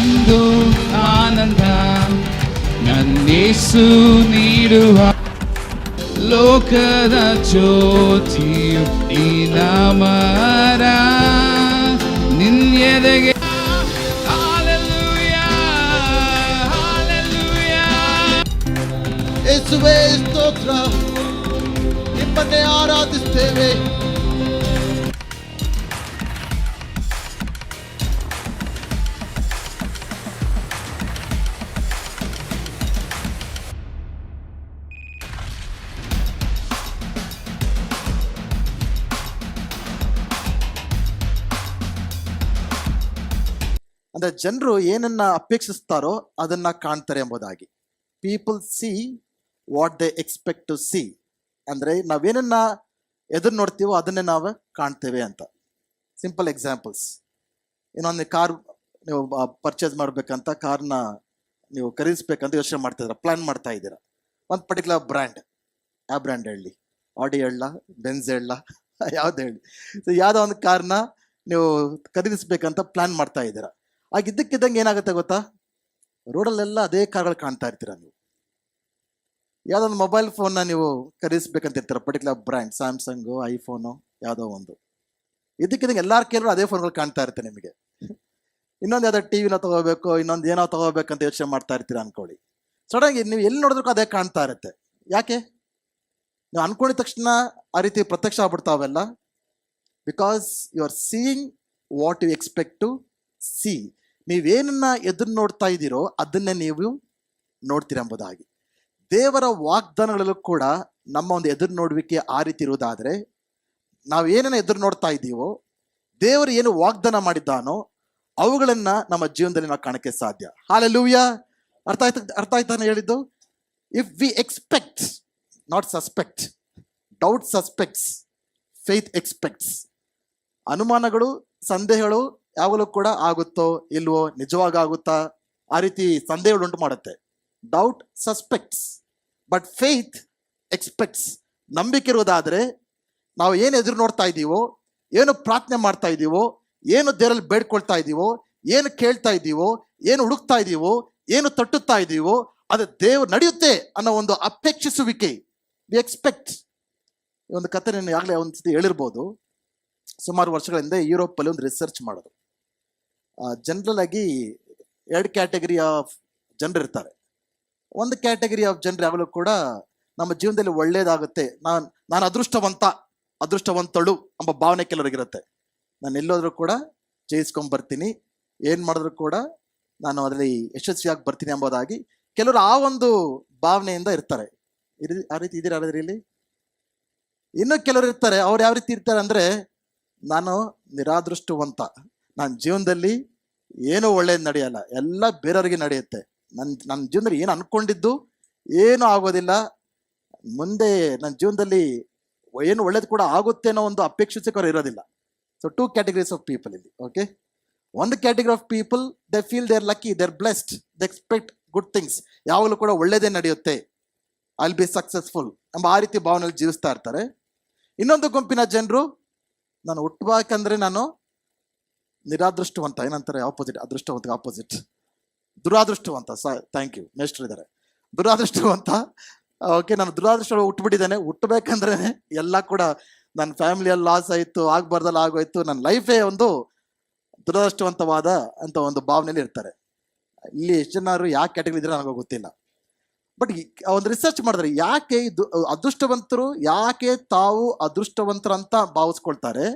ಎಂದು ಆನಂದ ನನ್ನೇಸು ನೀಡುವ ಲೋಕದ ಜ್ಯೋತಿಯು ಈ ನಾಮರ ನಿನ್ನೆದೆಗೆ ಯೇಸುವೇ ಸ್ತೋತ್ರ, ನಿಮ್ಮನ್ನೇ ಆರಾಧಿಸ್ತೇವೆ. ಅಂದ್ರೆ ಜನರು ಏನನ್ನ ಅಪೇಕ್ಷಿಸ್ತಾರೋ ಅದನ್ನ ಕಾಣ್ತಾರೆ ಎಂಬುದಾಗಿ. People see what they expect to see. ಅಂದ್ರೆ ನಾವೇನನ್ನ ಎದುರು ನೋಡ್ತೀವೋ ಅದನ್ನೇ ನಾವು ಕಾಣ್ತೇವೆ ಅಂತ. ಸಿಂಪಲ್ ಎಕ್ಸಾಂಪಲ್ಸ್, ಇನ್ನೊಂದು ಕಾರ್ ನೀವು ಪರ್ಚೇಸ್ ಮಾಡ್ಬೇಕಂತ, ಕಾರ್ನ ನೀವು ಖರೀದಿಸ್ಬೇಕಂತ ಯೋಚನೆ ಮಾಡ್ತಾ ಇದ್ದೀರಾ, ಪ್ಲಾನ್ ಮಾಡ್ತಾ ಇದ್ದೀರಾ. ಒಂದು ಪರ್ಟಿಕ್ಯುಲರ್ ಬ್ರ್ಯಾಂಡ್, ಯಾವ ಬ್ರ್ಯಾಂಡ್ ಹೇಳಿ? ಆಡಿ ಹೇಳ, ಬೆನ್ಸ್ ಹೇಳ, ಯಾವ್ದು ಹೇಳಿ? ಸೊ ಯಾವುದೋ ಒಂದು ಕಾರ್ನ ನೀವು ಖರೀದಿಸ್ಬೇಕಂತ ಪ್ಲಾನ್ ಮಾಡ್ತಾ ಇದ್ದೀರಾ. ಆಗಿದ್ದಕ್ಕಿದ್ದಂಗೆ ಏನಾಗುತ್ತೆ ಗೊತ್ತಾ, ರೋಡಲ್ಲೆಲ್ಲ ಅದೇ ಕಾರ್ಗಳು ಕಾಣ್ತಾ ಇರ್ತೀರ. ನೀವು ಯಾವುದೊಂದು ಮೊಬೈಲ್ ಫೋನ್ನ ನೀವು ಖರೀದಿಸ್ಬೇಕಂತ ಇರ್ತೀರ, ಪರ್ಟಿಕ್ಯುಲರ್ ಬ್ರ್ಯಾಂಡ್, ಸ್ಯಾಮ್ಸಂಗು, ಐಫೋನು, ಯಾವುದೋ ಒಂದು. ಇದಕ್ಕಿದ್ದಂಗೆ ಎಲ್ಲಾರು ಕೇಳಿದ್ರು ಅದೇ ಫೋನ್ಗಳು ಕಾಣ್ತಾ ಇರುತ್ತೆ ನಿಮಗೆ. ಇನ್ನೊಂದು ಯಾವುದೋ ಟಿವಿನ ತಗೋಬೇಕು, ಇನ್ನೊಂದು ಏನೋ ತಗೋಬೇಕಂತ ಯೋಚನೆ ಮಾಡ್ತಾ ಇರ್ತೀರ ಅನ್ಕೊಳ್ಳಿ. ಸಡನ್ಗೆ ನೀವು ಎಲ್ಲಿ ನೋಡಿದ್ರು ಅದೇ ಕಾಣ್ತಾ ಇರುತ್ತೆ. ಯಾಕೆ? ನೀವು ಅನ್ಕೊಂಡಿದ ತಕ್ಷಣ ಆ ರೀತಿ ಪ್ರತ್ಯಕ್ಷ ಆಗ್ಬಿಡ್ತಾವೆಲ್ಲ. Because you are seeing what you expect to see. ನೀವೇನನ್ನ ಎದುರು ನೋಡ್ತಾ ಇದ್ದೀರೋ ಅದನ್ನೇ ನೀವು ನೋಡ್ತೀರೆಂಬುದಾಗಿ. ದೇವರ ವಾಗ್ದಾನಗಳಲ್ಲೂ ಕೂಡ ನಮ್ಮ ಒಂದು ಎದುರು ನೋಡುವಿಕೆ ಆ ರೀತಿ ಇರುವುದಾದರೆ, ನಾವೇನನ್ನ ಎದುರು ನೋಡ್ತಾ ಇದ್ದೀವೋ, ದೇವರು ಏನು ವಾಗ್ದಾನ ಮಾಡಿದ್ದಾನೋ ಅವುಗಳನ್ನ ನಮ್ಮ ಜೀವನದಲ್ಲಿ ನಾವು ಕಾಣಕ್ಕೆ ಸಾಧ್ಯ. ಹಲ್ಲೆಲೂಯಾ. ಅರ್ಥ ಆಯ್ತಾನೆ ಹೇಳಿದ್ದು? If we expect, not suspect. Doubt suspects, faith expects. ಅನುಮಾನಗಳು, ಸಂದೇಹಗಳು ಯಾವಾಗಲೂ ಕೂಡ ಆಗುತ್ತೋ ಇಲ್ವೋ, ನಿಜವಾಗ ಆಗುತ್ತಾ, ಆ ರೀತಿ ಸಂದೇಹಗಳು ಉಂಟು ಮಾಡುತ್ತೆ. Doubt suspects, but faith expects. ನಂಬಿಕೆ ಇರುವುದಾದರೆ ನಾವು ಏನು ಎದುರು ನೋಡ್ತಾ ಇದ್ದೀವೋ, ಏನು ಪ್ರಾರ್ಥನೆ ಮಾಡ್ತಾ ಇದ್ದೀವೋ, ಏನು ದೇವರಲ್ಲಿ ಬೇಡ್ಕೊಳ್ತಾ ಇದ್ದೀವೋ, ಏನು ಕೇಳ್ತಾ ಇದ್ದೀವೋ, ಏನು ಹುಡುಕ್ತಾ ಇದ್ದೀವೋ, ಏನು ತಟ್ಟುತ್ತಾ ಇದ್ದೀವೋ ಅದು ದೇವರು ನಡೆಯುತ್ತೆ ಅನ್ನೋ ಒಂದು ಅಪೇಕ್ಷಿಸುವಿಕೆ. We expect. ಈ ಒಂದು ಕಥೆ ನಾನು ಆಗಲೇ ಒಂದು ಸತಿ ಹೇಳಿರ್ಬೋದು. ಸುಮಾರು ವರ್ಷಗಳಿಂದ ಯುರೋಪಲ್ಲಿ ಒಂದು ರಿಸರ್ಚ್ ಮಾಡೋದು. ಜನರಲ್ ಆಗಿ 2 ಕ್ಯಾಟಗರಿ ಆಫ್ ಜನರು ಇರ್ತಾರೆ. ಒಂದು ಕ್ಯಾಟಗರಿ ಆಫ್ ಜನರು ಯಾವಾಗಲೂ ಕೂಡ ನಮ್ಮ ಜೀವನದಲ್ಲಿ ಒಳ್ಳೇದಾಗುತ್ತೆ, ನಾನು ಅದೃಷ್ಟವಂತಳು ಎಂಬ ಭಾವನೆ ಕೆಲವರಿಗಿರುತ್ತೆ. ನಾನು ಎಲ್ಲೋದ್ರೂ ಕೂಡ ಜಯಿಸ್ಕೊಂಡ್ಬರ್ತೀನಿ, ಏನು ಮಾಡಿದ್ರು ಕೂಡ ನಾನು ಅದರಲ್ಲಿ ಯಶಸ್ವಿಯಾಗಿ ಬರ್ತೀನಿ ಎಂಬುದಾಗಿ ಕೆಲವರು ಆ ಒಂದು ಭಾವನೆಯಿಂದ ಇರ್ತಾರೆ. ಆ ರೀತಿ ಇದೀರ ಇಲ್ಲಿ? ಇನ್ನು ಕೆಲವರು ಇರ್ತಾರೆ, ಅವ್ರು ಯಾವ ರೀತಿ ಇರ್ತಾರೆ ಅಂದರೆ, ನಾನು ನಿರಾದೃಷ್ಟವಂತ, ನನ್ನ ಜೀವನದಲ್ಲಿ ಏನೂ ಒಳ್ಳೇದು ನಡೆಯಲ್ಲ, ಎಲ್ಲ ಬೇರೆಯವ್ರಿಗೆ ನಡೆಯುತ್ತೆ, ನನ್ನ ಜೀವನದಲ್ಲಿ ಏನು ಅನ್ಕೊಂಡಿದ್ದು ಏನೂ ಆಗೋದಿಲ್ಲ, ಮುಂದೆ ನನ್ನ ಜೀವನದಲ್ಲಿ ಏನು ಒಳ್ಳೇದು ಕೂಡ ಆಗುತ್ತೆ ಅನ್ನೋ ಒಂದು ಅಪೇಕ್ಷಿಸೋರು ಇರೋದಿಲ್ಲ. ಸೊ 2 categories ಆಫ್ ಪೀಪಲ್ ಇಲ್ಲಿ. ಓಕೆ, ಒಂದು category of people, they feel they are lucky, they are blessed, they expect good things. ಯಾವಾಗಲೂ ಕೂಡ ಒಳ್ಳೇದೇ ನಡೆಯುತ್ತೆ, ಐ ವಿಲ್ ಬಿ ಸಕ್ಸಸ್ಫುಲ್ ಎಂಬ ಆ ರೀತಿ ಭಾವನೆಯಲ್ಲಿ ಜೀವಿಸ್ತಾ ಇರ್ತಾರೆ. ಇನ್ನೊಂದು ಗುಂಪಿನ ಜನರು, ನಾನು ಹುಟ್ಟಬೇಕಂದ್ರೆ ನಾನು ನಿರಾದೃಷ್ಟವಂತ, ಏನಂತಾರೆ ಆಪೋಸಿಟ್, ಅದೃಷ್ಟವಂತ ಆಪೋಸಿಟ್, ದುರಾದೃಷ್ಟವಂತ. ಥ್ಯಾಂಕ್ ಯು, ಮೇಸ್ಟ್ರು ಇದ್ದಾರೆ. ದುರಾದೃಷ್ಟವಂತ. ಓಕೆ, ನಾನು ದುರಾದೃಷ್ಟ ಹುಟ್ಟುಬಿಟ್ಟಿದ್ದೇನೆ, ಹುಟ್ಟಬೇಕಂದ್ರೆ ಎಲ್ಲ ಕೂಡ ನನ್ನ ಫ್ಯಾಮಿಲಿಯಲ್ಲಿ ಲಾಸ್ ಆಯಿತು, ಆಗಬಾರ್ದಲ್ಲ ಆಗೋಯ್ತು, ನನ್ನ ಲೈಫೇ ಒಂದು ದುರದೃಷ್ಟವಂತವಾದ ಅಂತ ಒಂದು ಭಾವನೆಯಲ್ಲಿ ಇರ್ತಾರೆ. ಇಲ್ಲಿ ಎಷ್ಟು ಜನರು ಯಾವ ಕ್ಯಾಟಗರಿ ಇದ್ರೆ ನನಗೆ ಗೊತ್ತಿಲ್ಲ. ಬಟ್ ಒಂದು ರಿಸರ್ಚ್ ಮಾಡಿದ್ರೆ ಯಾಕೆ ಅದೃಷ್ಟವಂತರು ಯಾಕೆ ತಾವು ಅದೃಷ್ಟವಂತರಂತ ಭಾವಿಸ್ಕೊಳ್ತಾರೆ,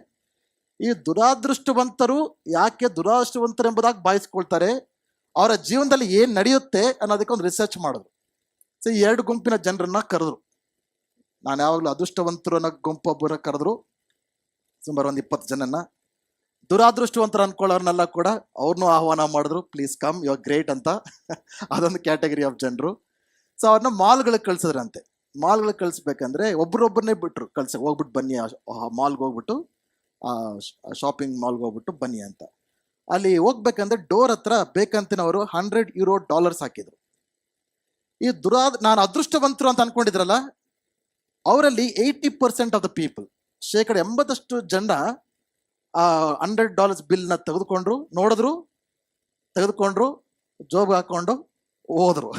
ಈ ದುರಾದೃಷ್ಟವಂತರು ಯಾಕೆ ದುರಾದೃಷ್ಟವಂತರು ಎಂಬುದಾಗಿ ಭಾವಿಸ್ಕೊಳ್ತಾರೆ, ಅವರ ಜೀವನದಲ್ಲಿ ಏನು ನಡೆಯುತ್ತೆ ಅನ್ನೋದಕ್ಕೆ ಒಂದು ರಿಸರ್ಚ್ ಮಾಡಿದ್ರು. ಸೊ ಈ 2 ಗುಂಪಿನ ಜನರನ್ನ ಕರೆದ್ರು. ನಾನು ಯಾವಾಗಲೂ ಅದೃಷ್ಟವಂತರು ಅನ್ನೋ ಗುಂಪೊಬ್ಬರ ಕರೆದ್ರು, ಸುಮಾರು ಒಂದು 20 ಜನನ್ನ. ದುರಾದೃಷ್ಟವಂತರು ಅನ್ಕೊಳ್ಳೋರ್ನೆಲ್ಲ ಕೂಡ ಅವ್ರನ್ನೂ ಆಹ್ವಾನ ಮಾಡಿದ್ರು, please come, you are great ಅಂತ. ಅದೊಂದು ಕ್ಯಾಟಗರಿ ಆಫ್ ಜನರು. ಸೊ ಅವ್ರನ್ನ ಮಾಲ್ಗಳಿಗೆ ಕಳ್ಸಿದ್ರಂತೆ. ಮಾಲ್ಗಳಿಗೆ ಕಳಿಸ್ಬೇಕಂದ್ರೆ ಒಬ್ಬರೊಬ್ಬರನ್ನೇ ಬಿಟ್ರು, ಹೋಗ್ಬಿಟ್ಟು ಬನ್ನಿ, ಮಾಲ್ಗೆ ಹೋಗ್ಬಿಟ್ಟು, ಶಾಪಿಂಗ್ ಮಾಲ್ಗೆ ಹೋಗ್ಬಿಟ್ಟು ಬನ್ನಿ ಅಂತ. ಅಲ್ಲಿ ಹೋಗ್ಬೇಕಂದ್ರೆ ಡೋರ್ ಹತ್ರ ಬೇಕಂತನವರು $100 ಹಾಕಿದ್ರು. ಈ ನಾನು ಅದೃಷ್ಟವಂತರು ಅಂತ ಅನ್ಕೊಂಡಿದ್ರಲ್ಲ, ಅವರಲ್ಲಿ 80% ಆಫ್ ದ ಪೀಪಲ್, 80% ಜನ $100 ಬಿಲ್ನ ತೆಗೆದುಕೊಂಡ್ರು, ನೋಡಿದ್ರು, ತೆಗೆದುಕೊಂಡ್ರು, ಜೋಬ್ಗೆ ಹಾಕೊಂಡು ಹೋದ್ರು.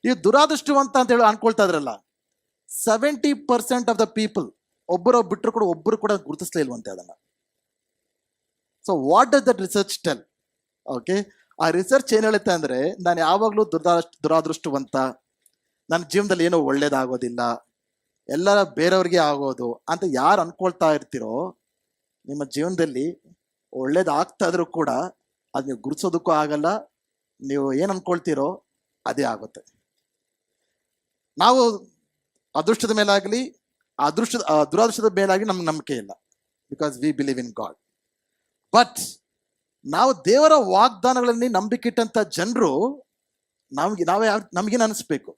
ಈ ದುರಾದೃಷ್ಟವಂತ ಅಂತ ಹೇಳಿ ಅನ್ಕೊಳ್ತಾ ಇದ್ರಲ್ಲ, 70% ಆಫ್ ದ ಪೀಪಲ್ ಒಬ್ಬರು ಬಿಟ್ಟರು ಕೂಡ ಒಬ್ಬರು ಕೂಡ ಗುರುತಿಸ್ಲೇ ಇಲ್ವಂತೆ ಅದನ್ನ. So what does that research tell? Okay, ಆ ರಿಸರ್ಚ್ ಏನ್ ಹೇಳುತ್ತೆ ಅಂದ್ರೆ, ನಾನು ಯಾವಾಗಲೂ ದುರಾದೃಷ್ಟವಂತ, ನನ್ನ ಜೀವನದಲ್ಲಿ ಏನೋ ಒಳ್ಳೇದಾಗೋದಿಲ್ಲ, ಎಲ್ಲರ ಬೇರೆಯವ್ರಿಗೆ ಆಗೋದು ಅಂತ ಯಾರು ಅನ್ಕೊಳ್ತಾ ಇರ್ತೀರೋ, ನಿಮ್ಮ ಜೀವನದಲ್ಲಿ ಒಳ್ಳೇದಾಗ್ತಾ ಇದ್ರೂ ಕೂಡ ಅದು ನೀವು ಗುರುತಿಸೋದಕ್ಕೂ ಆಗಲ್ಲ. ನೀವು ಏನು ಅನ್ಕೊಳ್ತೀರೋ ಅದೇ ಆಗುತ್ತೆ. ನಾವು ಅದೃಷ್ಟದ ಮೇಲಾಗಲಿ ದುರಾದೃಷ್ಟದ ಮೇಲಾಗಲಿ ನಮ್ಗೆ ನಂಬಿಕೆ ಇಲ್ಲ, because we believe in God. But ನಾವು ದೇವರ ವಾಗ್ದಾನಗಳಲ್ಲಿ ನಂಬಿಕೆ ಇಟ್ಟಂತ ಜನರು ನಮಗೇನು ಅನಿಸ್ಬೇಕು?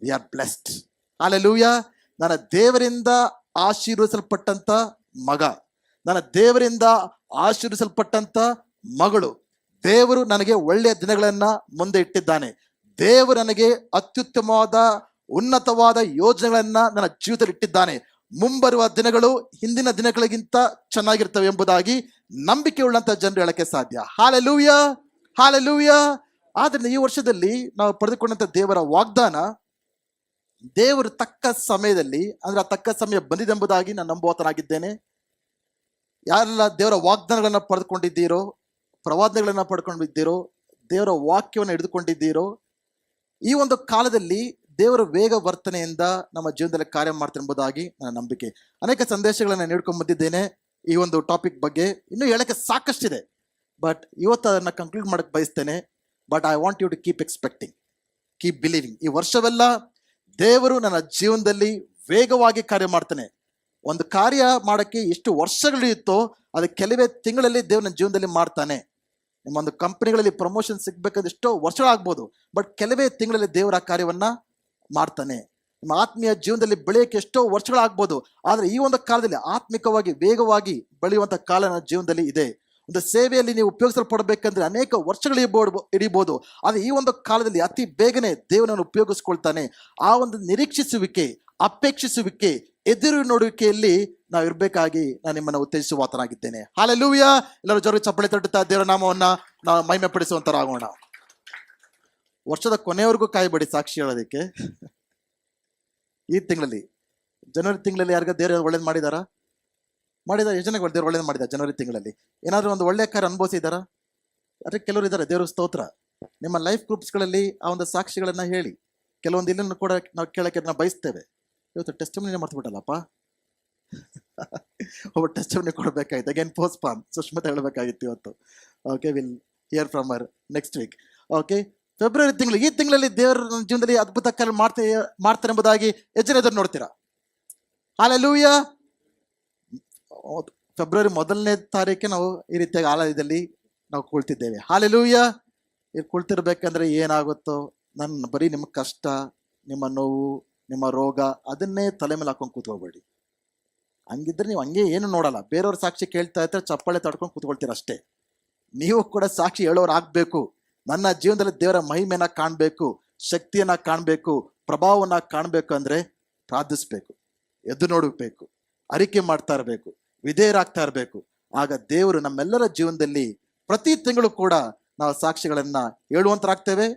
We are blessed. ಹಲ್ಲೆಲೂಯಾ. ನನ್ನ ದೇವರಿಂದ ಆಶೀರ್ವದಿಸಲ್ಪಟ್ಟಂತ ಮಗ, ನನ್ನ ದೇವರಿಂದ ಆಶೀರ್ವದಿಸಲ್ಪಟ್ಟಂತ ಮಗಳು. ದೇವರು ನನಗೆ ಒಳ್ಳೆಯ ದಿನಗಳನ್ನ ಮುಂದೆ ಇಟ್ಟಿದ್ದಾನೆ. ದೇವರು ನನಗೆ ಅತ್ಯುತ್ತಮವಾದ ಉನ್ನತವಾದ ಯೋಜನೆಗಳನ್ನ ನನ್ನ ಜೀವಿತದಲ್ಲಿ ಇಟ್ಟಿದ್ದಾನೆ. ಮುಂಬರುವ ದಿನಗಳು ಹಿಂದಿನ ದಿನಗಳಿಗಿಂತ ಚೆನ್ನಾಗಿರ್ತವೆ ಎಂಬುದಾಗಿ ನಂಬಿಕೆ ಉಳ್ಳಂತ ಜನರು ಹೇಳಕ್ಕೆ ಸಾಧ್ಯ. Hallelujah, hallelujah. ಆದ್ರೆ ಈ ವರ್ಷದಲ್ಲಿ ನಾವು ಪಡೆದುಕೊಂಡಂತ ದೇವರ ವಾಗ್ದಾನ, ದೇವರು ತಕ್ಕ ಸಮಯದಲ್ಲಿ, ಅಂದ್ರೆ ಆ ತಕ್ಕ ಸಮಯ ಬಂದಿದೆಂಬುದಾಗಿ ನಾನು ನಂಬುವತನಾಗಿದ್ದೇನೆ. ಯಾರೆಲ್ಲ ದೇವರ ವಾಗ್ದಾನಗಳನ್ನ ಪಡೆದುಕೊಂಡಿದ್ದೀರೋ, ಪ್ರವಾದನೆಗಳನ್ನ ಪಡ್ಕೊಂಡಿದ್ದೀರೋ, ದೇವರ ವಾಕ್ಯವನ್ನು ಹಿಡಿದುಕೊಂಡಿದ್ದೀರೋ, ಈ ಒಂದು ಕಾಲದಲ್ಲಿ ದೇವರ ವೇಗ ವರ್ತನೆಯಿಂದ ನಮ್ಮ ಜೀವನದಲ್ಲಿ ಕಾರ್ಯ ಮಾಡ್ತಾರೆ ಎಂಬುದಾಗಿ ನನ್ನ ನಂಬಿಕೆ. ಅನೇಕ ಸಂದೇಶಗಳನ್ನು ನೀಡ್ಕೊಂಡು ಬಂದಿದ್ದೇನೆ ಈ ಒಂದು ಟಾಪಿಕ್ ಬಗ್ಗೆ. ಇನ್ನೂ ಹೇಳಕ್ಕೆ ಸಾಕಷ್ಟಿದೆ, ಬಟ್ ಇವತ್ತು ಅದನ್ನ ಕನ್ಕ್ಲೂಡ್ ಮಾಡಕ್ಕೆ ಬಯಸ್ತೇನೆ. But I want you to keep expecting, keep believing. ಈ ವರ್ಷವೆಲ್ಲ ದೇವರು ನನ್ನ ಜೀವನದಲ್ಲಿ ವೇಗವಾಗಿ ಕಾರ್ಯ ಮಾಡ್ತಾನೆ. ಒಂದು ಕಾರ್ಯ ಮಾಡೋಕ್ಕೆ ಎಷ್ಟು ವರ್ಷಗಳಿರುತ್ತೋ ಅದು ಕೆಲವೇ ತಿಂಗಳಲ್ಲಿ ದೇವ್ರ ನನ್ನ ಜೀವನದಲ್ಲಿ ಮಾಡ್ತಾನೆ. ನಿಮ್ಮೊಂದು ಕಂಪನಿಗಳಲ್ಲಿ ಪ್ರಮೋಷನ್ ಸಿಗ್ಬೇಕಂದ್ರೆ ಎಷ್ಟೋ ವರ್ಷಗಳಾಗ್ಬೋದು, ಬಟ್ ಕೆಲವೇ ತಿಂಗಳಲ್ಲಿ ದೇವರ ಕಾರ್ಯವನ್ನ ಮಾಡ್ತಾನೆ. ನಿಮ್ಮ ಆತ್ಮೀಯ ಜೀವನದಲ್ಲಿ ಬೆಳೆಯೋಕ್ಕೆ ಎಷ್ಟೋ ವರ್ಷಗಳಾಗ್ಬೋದು, ಆದರೆ ಈ ಒಂದು ಕಾಲದಲ್ಲಿ ಆತ್ಮಿಕವಾಗಿ ವೇಗವಾಗಿ ಬೆಳೆಯುವಂಥ ಕಾಲ ನನ್ನ ಜೀವನದಲ್ಲಿ ಇದೆ. ಒಂದು ಸೇವೆಯಲ್ಲಿ ನೀವು ಉಪಯೋಗಿಸಲ್ಪಡಬೇಕಂದ್ರೆ ಅನೇಕ ವರ್ಷಗಳು ಹಿಡಿಬೋದು, ಆದರೆ ಈ ಒಂದು ಕಾಲದಲ್ಲಿ ಅತಿ ಬೇಗನೆ ದೇವನನ್ನು ಉಪಯೋಗಿಸ್ಕೊಳ್ತಾನೆ. ಆ ಒಂದು ನಿರೀಕ್ಷಿಸುವಿಕೆ, ಅಪೇಕ್ಷಿಸುವಿಕೆ, ಎದುರು ನೋಡುವಿಕೆಯಲ್ಲಿ ನಾವು ಇರಬೇಕಾಗಿ ನಾನು ನಿಮ್ಮನ್ನು ಉತ್ತೇಜಿಸುವಾತನಾಗಿದ್ದೇನೆ. ಹಲ್ಲೆಲೂಯಾ. ಎಲ್ಲರೂ ಜೋರು ಚಪ್ಪಳೆ ತಟ್ಟುತ್ತಾ ದೇವರ ನಾಮವನ್ನ ನಾವು ಮಹಿಮೆ ಪಡಿಸುವಂತರಾಗೋಣ. ವರ್ಷದ ಕೊನೆಯವರೆಗೂ ಕಾಯ್ಬೇಡಿ ಸಾಕ್ಷಿ ಹೇಳೋದಕ್ಕೆ. ಈ ತಿಂಗಳಲ್ಲಿ, ಜನವರಿ ತಿಂಗಳಲ್ಲಿ ಯಾರಿಗ ದೇವರು ಒಳ್ಳೇದು ಮಾಡಿದಾರ? ಯೋಜನೆಗಳು ದೇವರು ಒಳ್ಳೇದು ಮಾಡಿದ್ದಾರೆ. ಜನವರಿ ತಿಂಗಳಲ್ಲಿ ಏನಾದರೂ ಒಂದು ಒಳ್ಳೆಯ ಕಾರ್ಯ ಅನುಭವಿಸಿದಾರ? ಅದೇ ಕೆಲವರು ಇದ್ದಾರೆ. ದೇವರು ಸ್ತೋತ್ರ. ನಿಮ್ಮ ಲೈಫ್ ಗ್ರೂಪ್ಸ್ಗಳಲ್ಲಿ ಆ ಒಂದು ಸಾಕ್ಷಿಗಳನ್ನ ಹೇಳಿ. ಕೆಲವೊಂದು ಇಲ್ಲನ್ನು ಕೂಡ ನಾವು ಕೇಳಕ್ಕೆ ನಾವು ಬಯಸ್ತೇವೆ. ಇವತ್ತು ಟೆಸ್ಟಿಮನಿ ಮರ್ತ್ಬಿಟ್ಟಲ್ಲಪ್ಪ, ಒಬ್ಬ ಟೆಸ್ಟಿಮನಿ ಕೊಡಬೇಕಾಗಿತ್ತು. ಅಗೇನ್ ಪೋಸ್ಟ್ಪಾನ್, ಸುಷ್ಮಿತಾ ಹೇಳಬೇಕಾಗಿತ್ತು ಇವತ್ತು. Okay, will hear from her next week. Okay, February ತಿಂಗಳು, ಈ ತಿಂಗಳಲ್ಲಿ ದೇವರ ಜೀವನದಲ್ಲಿ ಅದ್ಭುತ ಕಾರ್ಯ ಮಾಡ್ತಾರೆ ಎಂಬುದಾಗಿ ಎದುರು ನೋಡ್ತೀರಾ. ಹಲ್ಲೆಲೂಯಾ. ಫೆಬ್ರವರಿ 1ನೇ ತಾರೀಕೆ ನಾವು ಈ ರೀತಿಯಾಗಿ ಆಲಯದಲ್ಲಿ ನಾವು ಕುಳಿತಿದ್ದೇವೆ. ಹಲ್ಲೆಲೂಯಾ. ಇದು ಕುಳಿತಿರ್ಬೇಕಂದ್ರೆ ಏನಾಗುತ್ತೋ, ನನ್ನ ಬರೀ ನಿಮ್ಮ ಕಷ್ಟ, ನಿಮ್ಮ ನೋವು, ನಿಮ್ಮ ರೋಗ ಅದನ್ನೇ ತಲೆ ಮೇಲೆ ಹಾಕೊಂಡು ಕೂತ್ಕೋಬೇಡಿ. ಹಂಗಿದ್ರೆ ನೀವು ಹಂಗೆ ಏನು ನೋಡಲ್ಲ. ಬೇರೆಯವ್ರ ಸಾಕ್ಷಿ ಕೇಳ್ತಾ ಇರ್ತಾರೆ, ಚಪ್ಪಾಳೆ ತಡ್ಕೊಂಡು ಕೂತ್ಕೊಳ್ತೀರ ಅಷ್ಟೇ. ನೀವು ಕೂಡ ಸಾಕ್ಷಿ ಹೇಳೋರು ಆಗ್ಬೇಕು. ನನ್ನ ಜೀವನದಲ್ಲಿ ದೇವರ ಮಹಿಮೆನ ಕಾಣಬೇಕು, ಶಕ್ತಿಯನ್ನ ಕಾಣಬೇಕು, ಪ್ರಭಾವವನ್ನ ಕಾಣಬೇಕು ಅಂದ್ರೆ ಪ್ರಾರ್ಥಿಸ್ಬೇಕು, ಎದ್ದು ನೋಡಬೇಕು, ಅರಿಕೆ ಮಾಡ್ತಾ ಇರಬೇಕು, ವಿಧೇಯರಾಗ್ತಾ ಇರಬೇಕು. ಆಗ ದೇವರು ನಮ್ಮೆಲ್ಲರ ಜೀವನದಲ್ಲಿ ಪ್ರತಿ ತಿಂಗಳು ಕೂಡ ನಾವು ಸಾಕ್ಷಿಗಳನ್ನ ಹೇಳುವಂತರಾಗ್ತೇವೆ,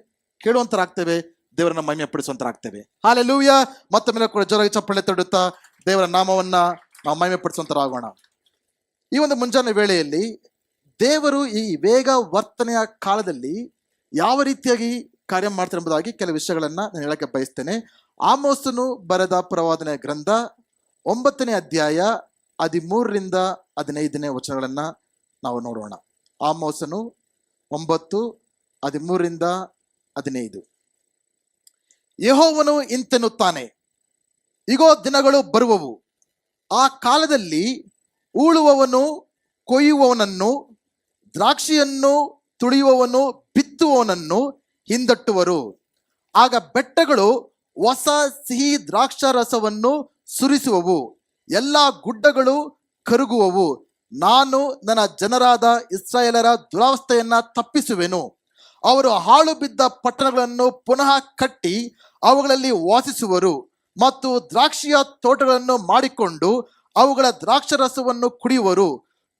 ಕೇಳುವಂತರಾಗ್ತೇವೆ, ದೇವರನ್ನ ಮಹಿಮೆ ಪಡಿಸುವಂತರಾಗ್ತೇವೆ. ಹಲ್ಲೆಲೂಯಾ. ಮತ್ತೊಮ್ಮೆ ಕೂಡ ಜೋರಾಗಿ ಚಪ್ಪಾಳೆ ತಡುತ್ತಾ ದೇವರ ನಾಮವನ್ನ ನಾವು ಮಹಿಮೆ ಪಡಿಸುವಂತರಾಗೋಣ. ಈ ಒಂದು ಮುಂಜಾನೆ ವೇಳೆಯಲ್ಲಿ ದೇವರು ಈ ವೇಗ ವರ್ತನೆಯ ಕಾಲದಲ್ಲಿ ಯಾವ ರೀತಿಯಾಗಿ ಕಾರ್ಯ ಮಾಡ್ತಾರೆ ಎಂಬುದಾಗಿ ಕೆಲವು ವಿಷಯಗಳನ್ನ ನಾನು ಹೇಳಕ್ಕೆ ಬಯಸ್ತೇನೆ. ಆಮೋಸನು ಬರೆದ ಪ್ರವಾದನೆಯ ಗ್ರಂಥ 9ನೇ ಅಧ್ಯಾಯ 13ರಿಂದ 15ನೇ ವಚನಗಳನ್ನ ನಾವು ನೋಡೋಣ. ಆಮೋಸನು 9, 13ರಿಂದ 15. ಯೆಹೋವನು ಇಂತೆನ್ನುತ್ತಾನೆ, ಇಗೋ ದಿನಗಳು ಬರುವವು, ಆ ಕಾಲದಲ್ಲಿ ಉಳುವವನು ಕೊಯ್ಯುವವನನ್ನು, ದ್ರಾಕ್ಷಿಯನ್ನು ತುಳಿಯುವವನು ಬಿತ್ತುವವನನ್ನು ಹಿಂದಟ್ಟುವರು. ಆಗ ಬೆಟ್ಟಗಳು ಹೊಸ ಸಿಹಿ ದ್ರಾಕ್ಷಾರಸವನ್ನು ಸುರಿಸುವವು, ಎಲ್ಲ ಗುಡ್ಡಗಳು ಕರಗುವವು. ನಾನು ನನ್ನ ಜನರಾದ ಇಸ್ರಾಯೇಲರ ದುರಾವಸ್ಥೆಯನ್ನ ತಪ್ಪಿಸುವೆನು. ಅವರು ಹಾಳು ಬಿದ್ದ ಪಟ್ಟಣಗಳನ್ನು ಪುನಃ ಕಟ್ಟಿ ಅವುಗಳಲ್ಲಿ ವಾಸಿಸುವರು ಮತ್ತು ದ್ರಾಕ್ಷಿಯ ತೋಟಗಳನ್ನು ಮಾಡಿಕೊಂಡು ಅವುಗಳ ದ್ರಾಕ್ಷರಸವನ್ನು ಕುಡಿಯುವರು.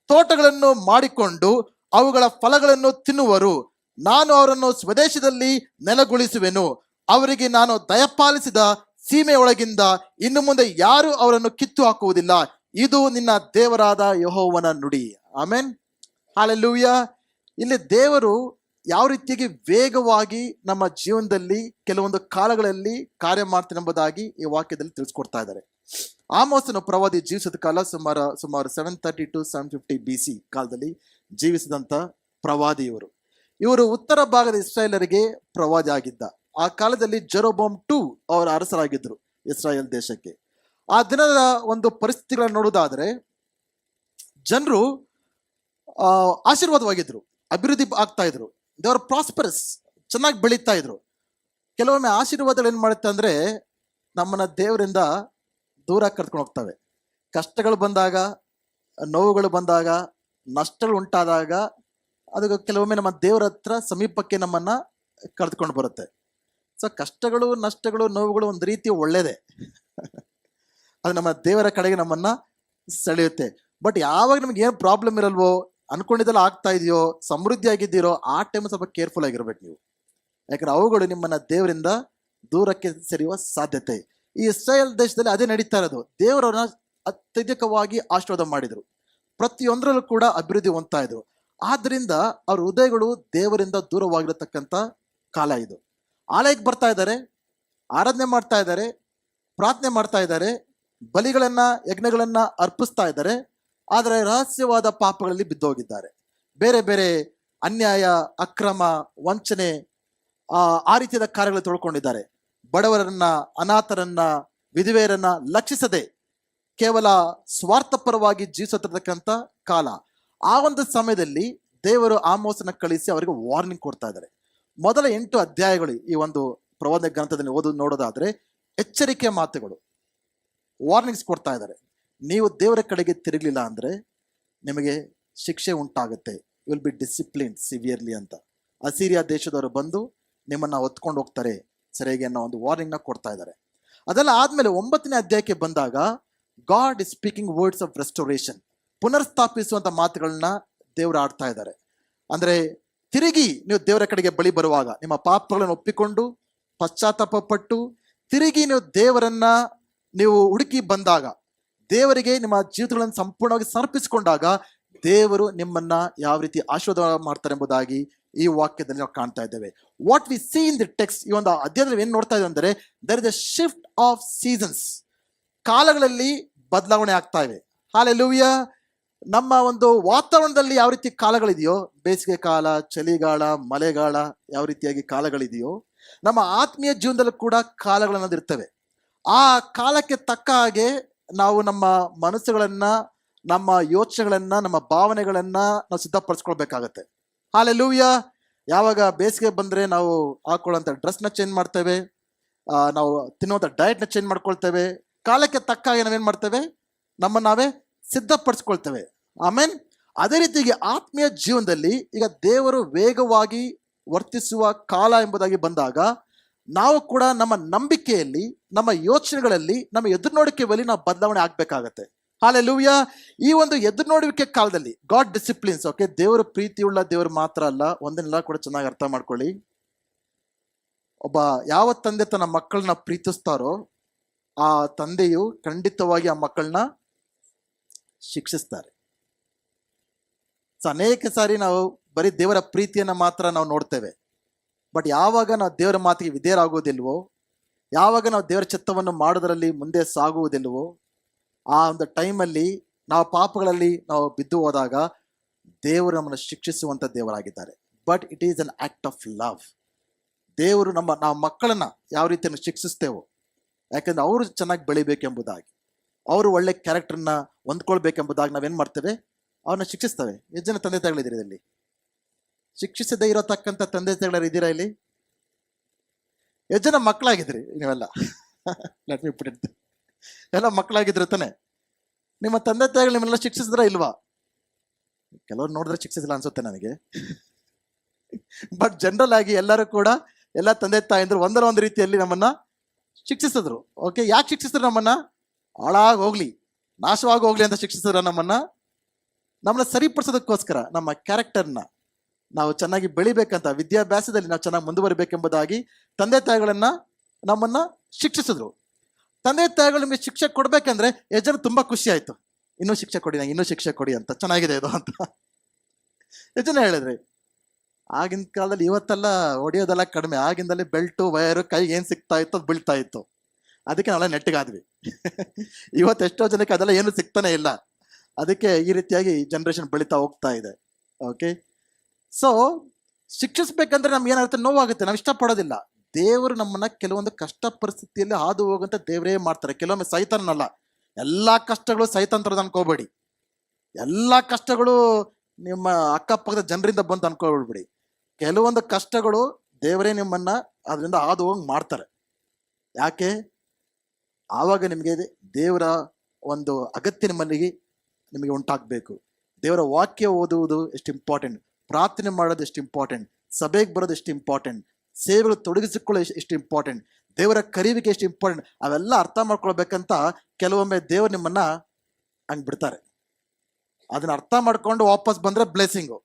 ತೋಟಗಳನ್ನು ಮಾಡಿಕೊಂಡು ಅವುಗಳ ಫಲಗಳನ್ನು ತಿನ್ನುವರು. ನಾನು ಅವರನ್ನು ಸ್ವದೇಶದಲ್ಲಿ ನೆಲೆಗೊಳಿಸುವೆನು. ಅವರಿಗೆ ನಾನು ದಯಪಾಲಿಸಿದ ಸೀಮೆಯೊಳಗಿಂದ ಇನ್ನು ಮುಂದೆ ಯಾರು ಅವರನ್ನು ಕಿತ್ತು ಹಾಕುವುದಿಲ್ಲ. ಇದು ನಿನ್ನ ದೇವರಾದ ಯೆಹೋವನ ನುಡಿ. ಆಮೆನ್. ಹಲ್ಲೆಲೂಯಾ. ಇಲ್ಲಿ ದೇವರು ಯಾವ ರೀತಿಯಾಗಿ ವೇಗವಾಗಿ ನಮ್ಮ ಜೀವನದಲ್ಲಿ ಕೆಲವೊಂದು ಕಾಲಗಳಲ್ಲಿ ಕಾರ್ಯ ಮಾಡ್ತಾನೆ ಎಂಬುದಾಗಿ ಈ ವಾಕ್ಯದಲ್ಲಿ ತಿಳಿಸ್ಕೊಡ್ತಾ ಇದ್ದಾರೆ. ಆಮೋಸನ ಪ್ರವಾದಿ ಜೀವಿಸಿದ ಕಾಲ ಸುಮಾರು 730 to 750 BC ಕಾಲದಲ್ಲಿ ಜೀವಿಸಿದಂತ ಪ್ರವಾದಿ ಇವರು ಉತ್ತರ ಭಾಗದ ಇಸ್ರಾಯೇಲರಿಗೆ ಪ್ರವಾದಿ ಆಗಿದ್ದ. ಆ ಕಾಲದಲ್ಲಿ ಜೆರೋಬೋಮ್ 2 ಅವರ ಅರಸರಾಗಿದ್ದರು ಇಸ್ರಾಯೇಲ್ ದೇಶಕ್ಕೆ. ಆ ದಿನದ ಒಂದು ಪರಿಸ್ಥಿತಿಗಳನ್ನು ನೋಡುವುದಾದ್ರೆ ಜನರು ಆಶೀರ್ವಾದವಾಗಿದ್ರು, ಅಭಿವೃದ್ಧಿ ಆಗ್ತಾ ಇದ್ರು, ದೇವರ ಪ್ರಾಸ್ಪರಸ್, ಚೆನ್ನಾಗಿ ಬೆಳೀತಾ ಇದ್ರು. ಕೆಲವೊಮ್ಮೆ ಆಶೀರ್ವಾದಗಳು ಏನ್ ಮಾಡುತ್ತೆ ಅಂದ್ರೆ ನಮ್ಮನ್ನ ದೇವರಿಂದ ದೂರ ಕರ್ಕೊಂಡು ಹೋಗ್ತವೆ. ಕಷ್ಟಗಳು ಬಂದಾಗ, ನೋವುಗಳು ಬಂದಾಗ, ನಷ್ಟಗಳು ಉಂಟಾದಾಗ ಅದು ಕೆಲವೊಮ್ಮೆ ನಮ್ಮ ದೇವರ ಹತ್ರ ಸಮೀಪಕ್ಕೆ ನಮ್ಮನ್ನ ಕರೆದುಕೊಂಡು ಬರುತ್ತೆ. ಸೊ ಕಷ್ಟಗಳು, ನಷ್ಟಗಳು, ನೋವುಗಳು ಒಂದು ರೀತಿ ಒಳ್ಳೇದೇ. ಅದು ನಮ್ಮ ದೇವರ ಕಡೆಗೆ ನಮ್ಮನ್ನ ಸೆಳೆಯುತ್ತೆ. ಬಟ್ ಯಾವಾಗ ನಮ್ಗೆ ಏನು ಪ್ರಾಬ್ಲಮ್ ಇರಲ್ವೋ, ಅನ್ಕೊಂಡಿದ್ದೆಲ್ಲ ಆಗ್ತಾ ಇದೆಯೋ, ಸಮೃದ್ಧಿ ಆಗಿದ್ದೀರೋ, ಆ ಟೈಮ್ ಸ್ವಲ್ಪ ಕೇರ್ಫುಲ್ ಆಗಿರ್ಬೇಕು ನೀವು. ಯಾಕಂದ್ರೆ ಅವುಗಳು ನಿಮ್ಮನ್ನ ದೇವರಿಂದ ದೂರಕ್ಕೆ ಸರಿಯುವ ಸಾಧ್ಯತೆ. ಈ ಇಸ್ರಾಯೇಲ್ ದೇಶದಲ್ಲಿ ಅದೇ ನಡೀತಾ ಇರೋದು. ದೇವರನ್ನ ಅತ್ಯಧಿಕವಾಗಿ ಆಶೀರ್ವಾದ ಮಾಡಿದ್ರು, ಪ್ರತಿಯೊಂದರಲ್ಲೂ ಕೂಡ ಅಭಿವೃದ್ಧಿ ಹೊಂದ್ತಾ ಇದ್ರು. ಆದ್ರಿಂದ ಅವ್ರ ಹೃದಯಗಳು ದೇವರಿಂದ ದೂರವಾಗಿರತಕ್ಕಂಥ ಕಾಲ ಇದು. ಆಲಯಕ್ಕೆ ಬರ್ತಾ ಇದ್ದಾರೆ, ಆರಾಧನೆ ಮಾಡ್ತಾ ಇದ್ದಾರೆ, ಪ್ರಾರ್ಥನೆ ಮಾಡ್ತಾ ಇದ್ದಾರೆ, ಬಲಿಗಳನ್ನ, ಯಜ್ಞಗಳನ್ನ ಅರ್ಪಿಸ್ತಾ ಇದ್ದಾರೆ. ಆದರೆ ರಹಸ್ಯವಾದ ಪಾಪಗಳಲ್ಲಿ ಬಿದ್ದೋಗಿದ್ದಾರೆ. ಬೇರೆ ಬೇರೆ ಅನ್ಯಾಯ, ಅಕ್ರಮ, ವಂಚನೆ, ಆ ರೀತಿಯಾದ ಕಾರ್ಯಗಳು ತೊಳ್ಕೊಂಡಿದ್ದಾರೆ. ಬಡವರನ್ನ, ಅನಾಥರನ್ನ, ವಿಧವೆಯರನ್ನ ಲಕ್ಷಿಸದೆ ಕೇವಲ ಸ್ವಾರ್ಥಪರವಾಗಿ ಜೀವಿಸತಕ್ಕಂಥ ಕಾಲ. ಆ ಒಂದು ಸಮಯದಲ್ಲಿ ದೇವರು ಆಮೋಸನ ಕಳಿಸಿ ಅವರಿಗೆ ವಾರ್ನಿಂಗ್ ಕೊಡ್ತಾ ಇದ್ದಾರೆ. ಮೊದಲ 8 ಅಧ್ಯಾಯಗಳು ಈ ಒಂದು ಪ್ರವಾದ ಗ್ರಂಥದಲ್ಲಿ ನೋಡೋದಾದ್ರೆ ಎಚ್ಚರಿಕೆ ಮಾತುಗಳು, ವಾರ್ನಿಂಗ್ಸ್ ಕೊಡ್ತಾ ಇದ್ದಾರೆ. ನೀವು ದೇವರ ಕಡೆಗೆ ತಿರುಗಲಿಲ್ಲ ಅಂದ್ರೆ ನಿಮಗೆ ಶಿಕ್ಷೆ ಉಂಟಾಗುತ್ತೆ, you will be discipline severely ಅಂತ. ಅಸಿರಿಯಾ ದೇಶದವರು ಬಂದು ನಿಮ್ಮನ್ನ ಹೊತ್ಕೊಂಡು ಹೋಗ್ತಾರೆ ಸರಿಯಾಗಿ ಅನ್ನೋ ಒಂದು ವಾರ್ನಿಂಗ್ ನ ಕೊಡ್ತಾ ಇದ್ದಾರೆ. ಅದೆಲ್ಲ ಆದ್ಮೇಲೆ 9ನೇ ಅಧ್ಯಾಯಕ್ಕೆ ಬಂದಾಗ God is speaking words of restoration, ಪುನರ್ಸ್ಥಾಪಿಸುವಂತ ಮಾತುಗಳನ್ನ ದೇವರು ಆಡ್ತಾ ಇದ್ದಾರೆ. ಅಂದ್ರೆ ತಿರುಗಿ ನೀವು ದೇವರ ಕಡೆಗೆ ಬಳಿ ಬರುವಾಗ ನಿಮ್ಮ ಪಾಪಗಳನ್ನು ಒಪ್ಪಿಕೊಂಡು ಪಶ್ಚಾತ್ತಾಪ ಪಟ್ಟು ತಿರುಗಿ ನೀವು ದೇವರನ್ನ ಹುಡುಕಿ ಬಂದಾಗ, ದೇವರಿಗೆ ನಿಮ್ಮ ಜೀವಿತಗಳನ್ನು ಸಂಪೂರ್ಣವಾಗಿ ಸಮರ್ಪಿಸಿಕೊಂಡಾಗ ದೇವರು ನಿಮ್ಮನ್ನ ಯಾವ ರೀತಿ ಆಶೀರ್ವಾದ ಮಾಡ್ತಾರೆ ಎಂಬುದಾಗಿ ಈ ವಾಕ್ಯದಲ್ಲಿ ನಾವು ಕಾಣ್ತಾ ಇದ್ದೇವೆ. What we see in the text, ಈ ಒಂದು ಅಧ್ಯಾಯದಲ್ಲಿ ಏನ್ ನೋಡ್ತಾ ಇದ್ದೇವೆ ಅಂದ್ರೆ there is a shift of seasons. ಕಾಲಗಳಲ್ಲಿ ಬದಲಾವಣೆ ಆಗ್ತಾ ಇವೆ. ಹಲ್ಲೆಲೂಯಾ. ನಮ್ಮ ಒಂದು ವಾತಾವರಣದಲ್ಲಿ ಯಾವ ರೀತಿ ಕಾಲಗಳಿದೆಯೋ, ಬೇಸಿಗೆ ಕಾಲ, ಚಳಿಗಾಲ, ಮಳೆಗಾಲ, ಯಾವ ರೀತಿಯಾಗಿ ಕಾಲಗಳಿದೆಯೋ, ನಮ್ಮ ಆತ್ಮೀಯ ಜೀವನದಲ್ಲೂ ಕೂಡ ಕಾಲಗಳನ್ನೋದು ಇರ್ತವೆ. ಆ ಕಾಲಕ್ಕೆ ತಕ್ಕ ಹಾಗೆ ನಾವು ನಮ್ಮ ಮನಸ್ಸುಗಳನ್ನ, ನಮ್ಮ ಯೋಚನೆಗಳನ್ನ, ನಮ್ಮ ಭಾವನೆಗಳನ್ನ ನಾವು ಸಿದ್ಧಪಡಿಸ್ಕೊಳ್ಬೇಕಾಗತ್ತೆ. ಹಲ್ಲೆಲೂಯಾ. ಯಾವಾಗ ಬೇಸಿಗೆ ಬಂದ್ರೆ ನಾವು ಹಾಕೊಳ್ಳುವಂಥ ಡ್ರೆಸ್ನ ಚೇಂಜ್ ಮಾಡ್ತೇವೆ, ನಾವು ತಿನ್ನುವಂಥ ಡಯಟ್ನ ಚೇಂಜ್ ಮಾಡ್ಕೊಳ್ತೇವೆ. ಕಾಲಕ್ಕೆ ತಕ್ಕ ಹಾಗೆ ನಾವೇನ್ ಮಾಡ್ತೇವೆ, ನಾವೇ ಸಿದ್ಧಪಡಿಸ್ಕೊಳ್ತೇವೆ. ಆಮೇನ್. ಅದೇ ರೀತಿಯಾಗಿ ಆತ್ಮೀಯ ಜೀವನದಲ್ಲಿ ಈಗ ದೇವರು ವೇಗವಾಗಿ ವರ್ತಿಸುವ ಕಾಲ ಎಂಬುದಾಗಿ ಬಂದಾಗ ನಾವು ಕೂಡ ನಮ್ಮ ನಂಬಿಕೆಯಲ್ಲಿ, ನಮ್ಮ ಯೋಚನೆಗಳಲ್ಲಿ, ನಮ್ಮ ಎದುರು ನೋಡಿಕೆಯಲ್ಲಿ ನಾವು ಬದಲಾವಣೆ ಆಗ್ಬೇಕಾಗತ್ತೆ. ಹಲ್ಲೆಲೂಯಾ. ಈ ಒಂದು ಎದುರು ನೋಡುವಿಕೆ ಕಾಲದಲ್ಲಿ ಗಾಡ್ ಡಿಸಿಪ್ಲಿನ್ಸ್. ಓಕೆ, ದೇವರು ಪ್ರೀತಿಯುಳ್ಳ ದೇವರು ಮಾತ್ರ ಅಲ್ಲ, ಒಂದನ್ನೆಲ್ಲ ಕೂಡ ಚೆನ್ನಾಗಿ ಅರ್ಥ ಮಾಡ್ಕೊಳ್ಳಿ. ಒಬ್ಬ ಯಾವ ತಂದೆ ತನ್ನ ಮಕ್ಕಳನ್ನ ಪ್ರೀತಿಸ್ತಾರೋ ಆ ತಂದೆಯು ಖಂಡಿತವಾಗಿ ಆ ಮಕ್ಕಳನ್ನ ಶಿಕ್ಷಿಸ್ತಾರೆ. ಸೊ ಅನೇಕ ಸಾರಿ ನಾವು ಬರೀ ದೇವರ ಪ್ರೀತಿಯನ್ನ ಮಾತ್ರ ನಾವು ನೋಡ್ತೇವೆ. ಬಟ್ ಯಾವಾಗ ನಾವು ದೇವರ ಮಾತಿಗೆ ವಿಧೇಯರಾಗುವುದಿಲ್ವೋ, ಯಾವಾಗ ನಾವು ದೇವರ ಚಿತ್ತವನ್ನು ಮಾಡೋದರಲ್ಲಿ ಮುಂದೆ ಸಾಗುವುದಿಲ್ವೋ, ಆ ಒಂದು ಟೈಮಲ್ಲಿ ನಾವು ಪಾಪಗಳಲ್ಲಿ ನಾವು ಬಿದ್ದು ಹೋದಾಗ ದೇವರು ನಮ್ಮನ್ನು ಶಿಕ್ಷಿಸುವಂಥ ದೇವರಾಗಿದ್ದಾರೆ. But it is an act of love. ದೇವರು ನಾವು ಮಕ್ಕಳನ್ನ ಯಾವ ರೀತಿಯನ್ನು ಶಿಕ್ಷಿಸ್ತೇವೋ, ಯಾಕಂದ್ರೆ ಅವರು ಚೆನ್ನಾಗಿ ಬೆಳಿಬೇಕೆಂಬುದಾಗಿ, ಅವರು ಒಳ್ಳೆ ಕ್ಯಾರೆಕ್ಟರ್ನ ಹೊಂದ್ಕೊಳ್ಬೇಕೆಂಬುದಾಗಿ ನಾವೇನು ಮಾಡ್ತೇವೆ, ಅವ್ರನ್ನ ಶಿಕ್ಷಿಸ್ತೇವೆ. ಎಷ್ಟು ಜನ ತಂದೆ ತಾಯಿಗಳಿದ್ದೀರಿ ಇಲ್ಲಿ? ಶಿಕ್ಷಿಸದೇ ಇರತಕ್ಕಂಥ ತಂದೆ ತಾಯಿಗಳು ಇದ್ದೀರಾ ಇಲ್ಲಿ? ಎಷ್ಟು ಜನ ಮಕ್ಕಳಾಗಿದ್ರಿ ನೀವೆಲ್ಲ? ಲೆಟ್ ಮಿ ಪುಟ್ ಇಟ್, ಎಲ್ಲ ಮಕ್ಕಳಾಗಿದ್ರು ತಾನೆ? ನಿಮ್ಮ ತಂದೆ ತಾಯಿಗಳು ನಿಮ್ಮೆಲ್ಲ ಶಿಕ್ಷಿಸಿದ್ರ ಇಲ್ವಾ? ಕೆಲವ್ರು ನೋಡಿದ್ರೆ ಶಿಕ್ಷಿಸಿಲ್ಲ ಅನ್ಸುತ್ತೆ ನನಗೆ. ಬಟ್ ಜನರಲ್ ಆಗಿ ಎಲ್ಲರೂ ಕೂಡ, ಎಲ್ಲ ತಂದೆ ತಾಯಿಂದ್ರು ಒಂದಲ್ಲ ಒಂದು ರೀತಿಯಲ್ಲಿ ನಮ್ಮನ್ನ ಶಿಕ್ಷಿಸಿದ್ರು. ಓಕೆ, ಯಾಕೆ ಶಿಕ್ಷಿಸಿದ್ರು? ನಮ್ಮನ್ನ ಹಾಳಾಗಿ ಹೋಗ್ಲಿ, ನಾಶವಾಗಿ ಹೋಗ್ಲಿ ಅಂತ ಶಿಕ್ಷಿಸಿದ್ರ ನಮ್ಮನ್ನ? ನಮ್ಮನ್ನ ಸರಿಪಡಿಸೋದಕ್ಕೋಸ್ಕರ, ನಮ್ಮ ಕ್ಯಾರೆಕ್ಟರ್ನ ನಾವು ಚೆನ್ನಾಗಿ ಬೆಳಿಬೇಕಂತ, ವಿದ್ಯಾಭ್ಯಾಸದಲ್ಲಿ ನಾವು ಚೆನ್ನಾಗಿ ಮುಂದುವರಿಬೇಕೆಂಬುದಾಗಿ ತಂದೆ ತಾಯಿಗಳನ್ನ ನಮ್ಮನ್ನ ಶಿಕ್ಷಿಸಿದ್ರು. ತಂದೆ ತಾಯಿಗಳು ನಿಮಗೆ ಶಿಕ್ಷೆ ಕೊಡ್ಬೇಕಂದ್ರೆ ಎಷ್ಟು ಜನ ತುಂಬಾ ಖುಷಿ ಆಯ್ತು, ಇನ್ನೂ ಶಿಕ್ಷೆ ಕೊಡಿ, ನಂಗೆ ಇನ್ನೂ ಶಿಕ್ಷೆ ಕೊಡಿ ಅಂತ, ಚೆನ್ನಾಗಿದೆ ಇದು ಅಂತ ಎಷ್ಟು ಜನ ಹೇಳಿದ್ರಿ. ಆಗಿನ ಕಾಲದಲ್ಲಿ ಇವತ್ತೆಲ್ಲ ಹೊಡೆಯೋದೆಲ್ಲ ಕಡಿಮೆ, ಆಗಿಂದಲೇ ಬೆಲ್ಟು ವಯರು ಕೈಗೆ ಏನು ಸಿಗ್ತಾ ಇತ್ತು ಅದು ಬೀಳ್ತಾ ಇತ್ತು, ಅದಕ್ಕೆ ನಾವೆಲ್ಲ ನೆಟ್ಟಿಗಾದ್ವಿ. ಇವತ್ತು ಎಷ್ಟೋ ಜನಕ್ಕೆ ಅದೆಲ್ಲ ಏನು ಸಿಗ್ತಾನೆ ಇಲ್ಲ, ಅದಕ್ಕೆ ಈ ರೀತಿಯಾಗಿ ಜನ್ರೇಷನ್ ಬೆಳೀತಾ ಹೋಗ್ತಾ ಇದೆ. ಓಕೆ, ಸೊ ಶಿಕ್ಷಿಸ್ಬೇಕಂದ್ರೆ ನಮ್ಗೆ ಏನಾಗುತ್ತೆ, ನೋವಾಗುತ್ತೆ, ನಾವು ಇಷ್ಟಪಡೋದಿಲ್ಲ. ದೇವರು ನಮ್ಮನ್ನ ಕೆಲವೊಂದು ಕಷ್ಟ ಪರಿಸ್ಥಿತಿಯಲ್ಲಿ ಹಾದು ಹೋಗಂತ ದೇವರೇ ಮಾಡ್ತಾರೆ. ಕೆಲವೊಮ್ಮೆ ಸೈತಾನಲ್ಲ, ಎಲ್ಲ ಕಷ್ಟಗಳು ಸೈತಾನ್ ತರದ ಅನ್ಕೋಬೇಡಿ, ಎಲ್ಲ ಕಷ್ಟಗಳು ನಿಮ್ಮ ಅಕ್ಕಪಕ್ಕದ ಜನರಿಂದ ಬಂತು ಅನ್ಕೊಳ್ಬಿಡಿ. ಕೆಲವೊಂದು ಕಷ್ಟಗಳು ದೇವರೇ ನಿಮ್ಮನ್ನ ಅದರಿಂದ ಹಾದು ಹೋಗಿ ಮಾಡ್ತಾರೆ. ಯಾಕೆ? ಆವಾಗ ನಿಮಗೆ ದೇವರ ಒಂದು ಅಗತ್ಯ ನಿಮಗೆ ಉಂಟಾಗಬೇಕು. ದೇವರ ವಾಕ್ಯ ಓದುವುದು ಎಷ್ಟು ಇಂಪಾರ್ಟೆಂಟ್, ಪ್ರಾರ್ಥನೆ ಮಾಡೋದು ಎಷ್ಟು ಇಂಪಾರ್ಟೆಂಟ್, ಸಭೆಗೆ ಬರೋದು ಎಷ್ಟು ಇಂಪಾರ್ಟೆಂಟ್, ಸೇವೆಗಳು ತೊಡಗಿಸಿಕೊಳ್ಳೋ ಎಷ್ಟು ಇಂಪಾರ್ಟೆಂಟ್, ದೇವರ ಕರೀವಿಕೆ ಎಷ್ಟು ಇಂಪಾರ್ಟೆಂಟ್, ಅವೆಲ್ಲ ಅರ್ಥ ಮಾಡ್ಕೊಳ್ಬೇಕಂತ ಕೆಲವೊಮ್ಮೆ ದೇವರು ನಿಮ್ಮನ್ನ ಹಂಗೆ ಬಿಡ್ತಾರೆ. ಅದನ್ನ ಅರ್ಥ ಮಾಡ್ಕೊಂಡು ವಾಪಸ್ ಬಂದ್ರೆ ಬ್ಲೆಸ್ಸಿಂಗು.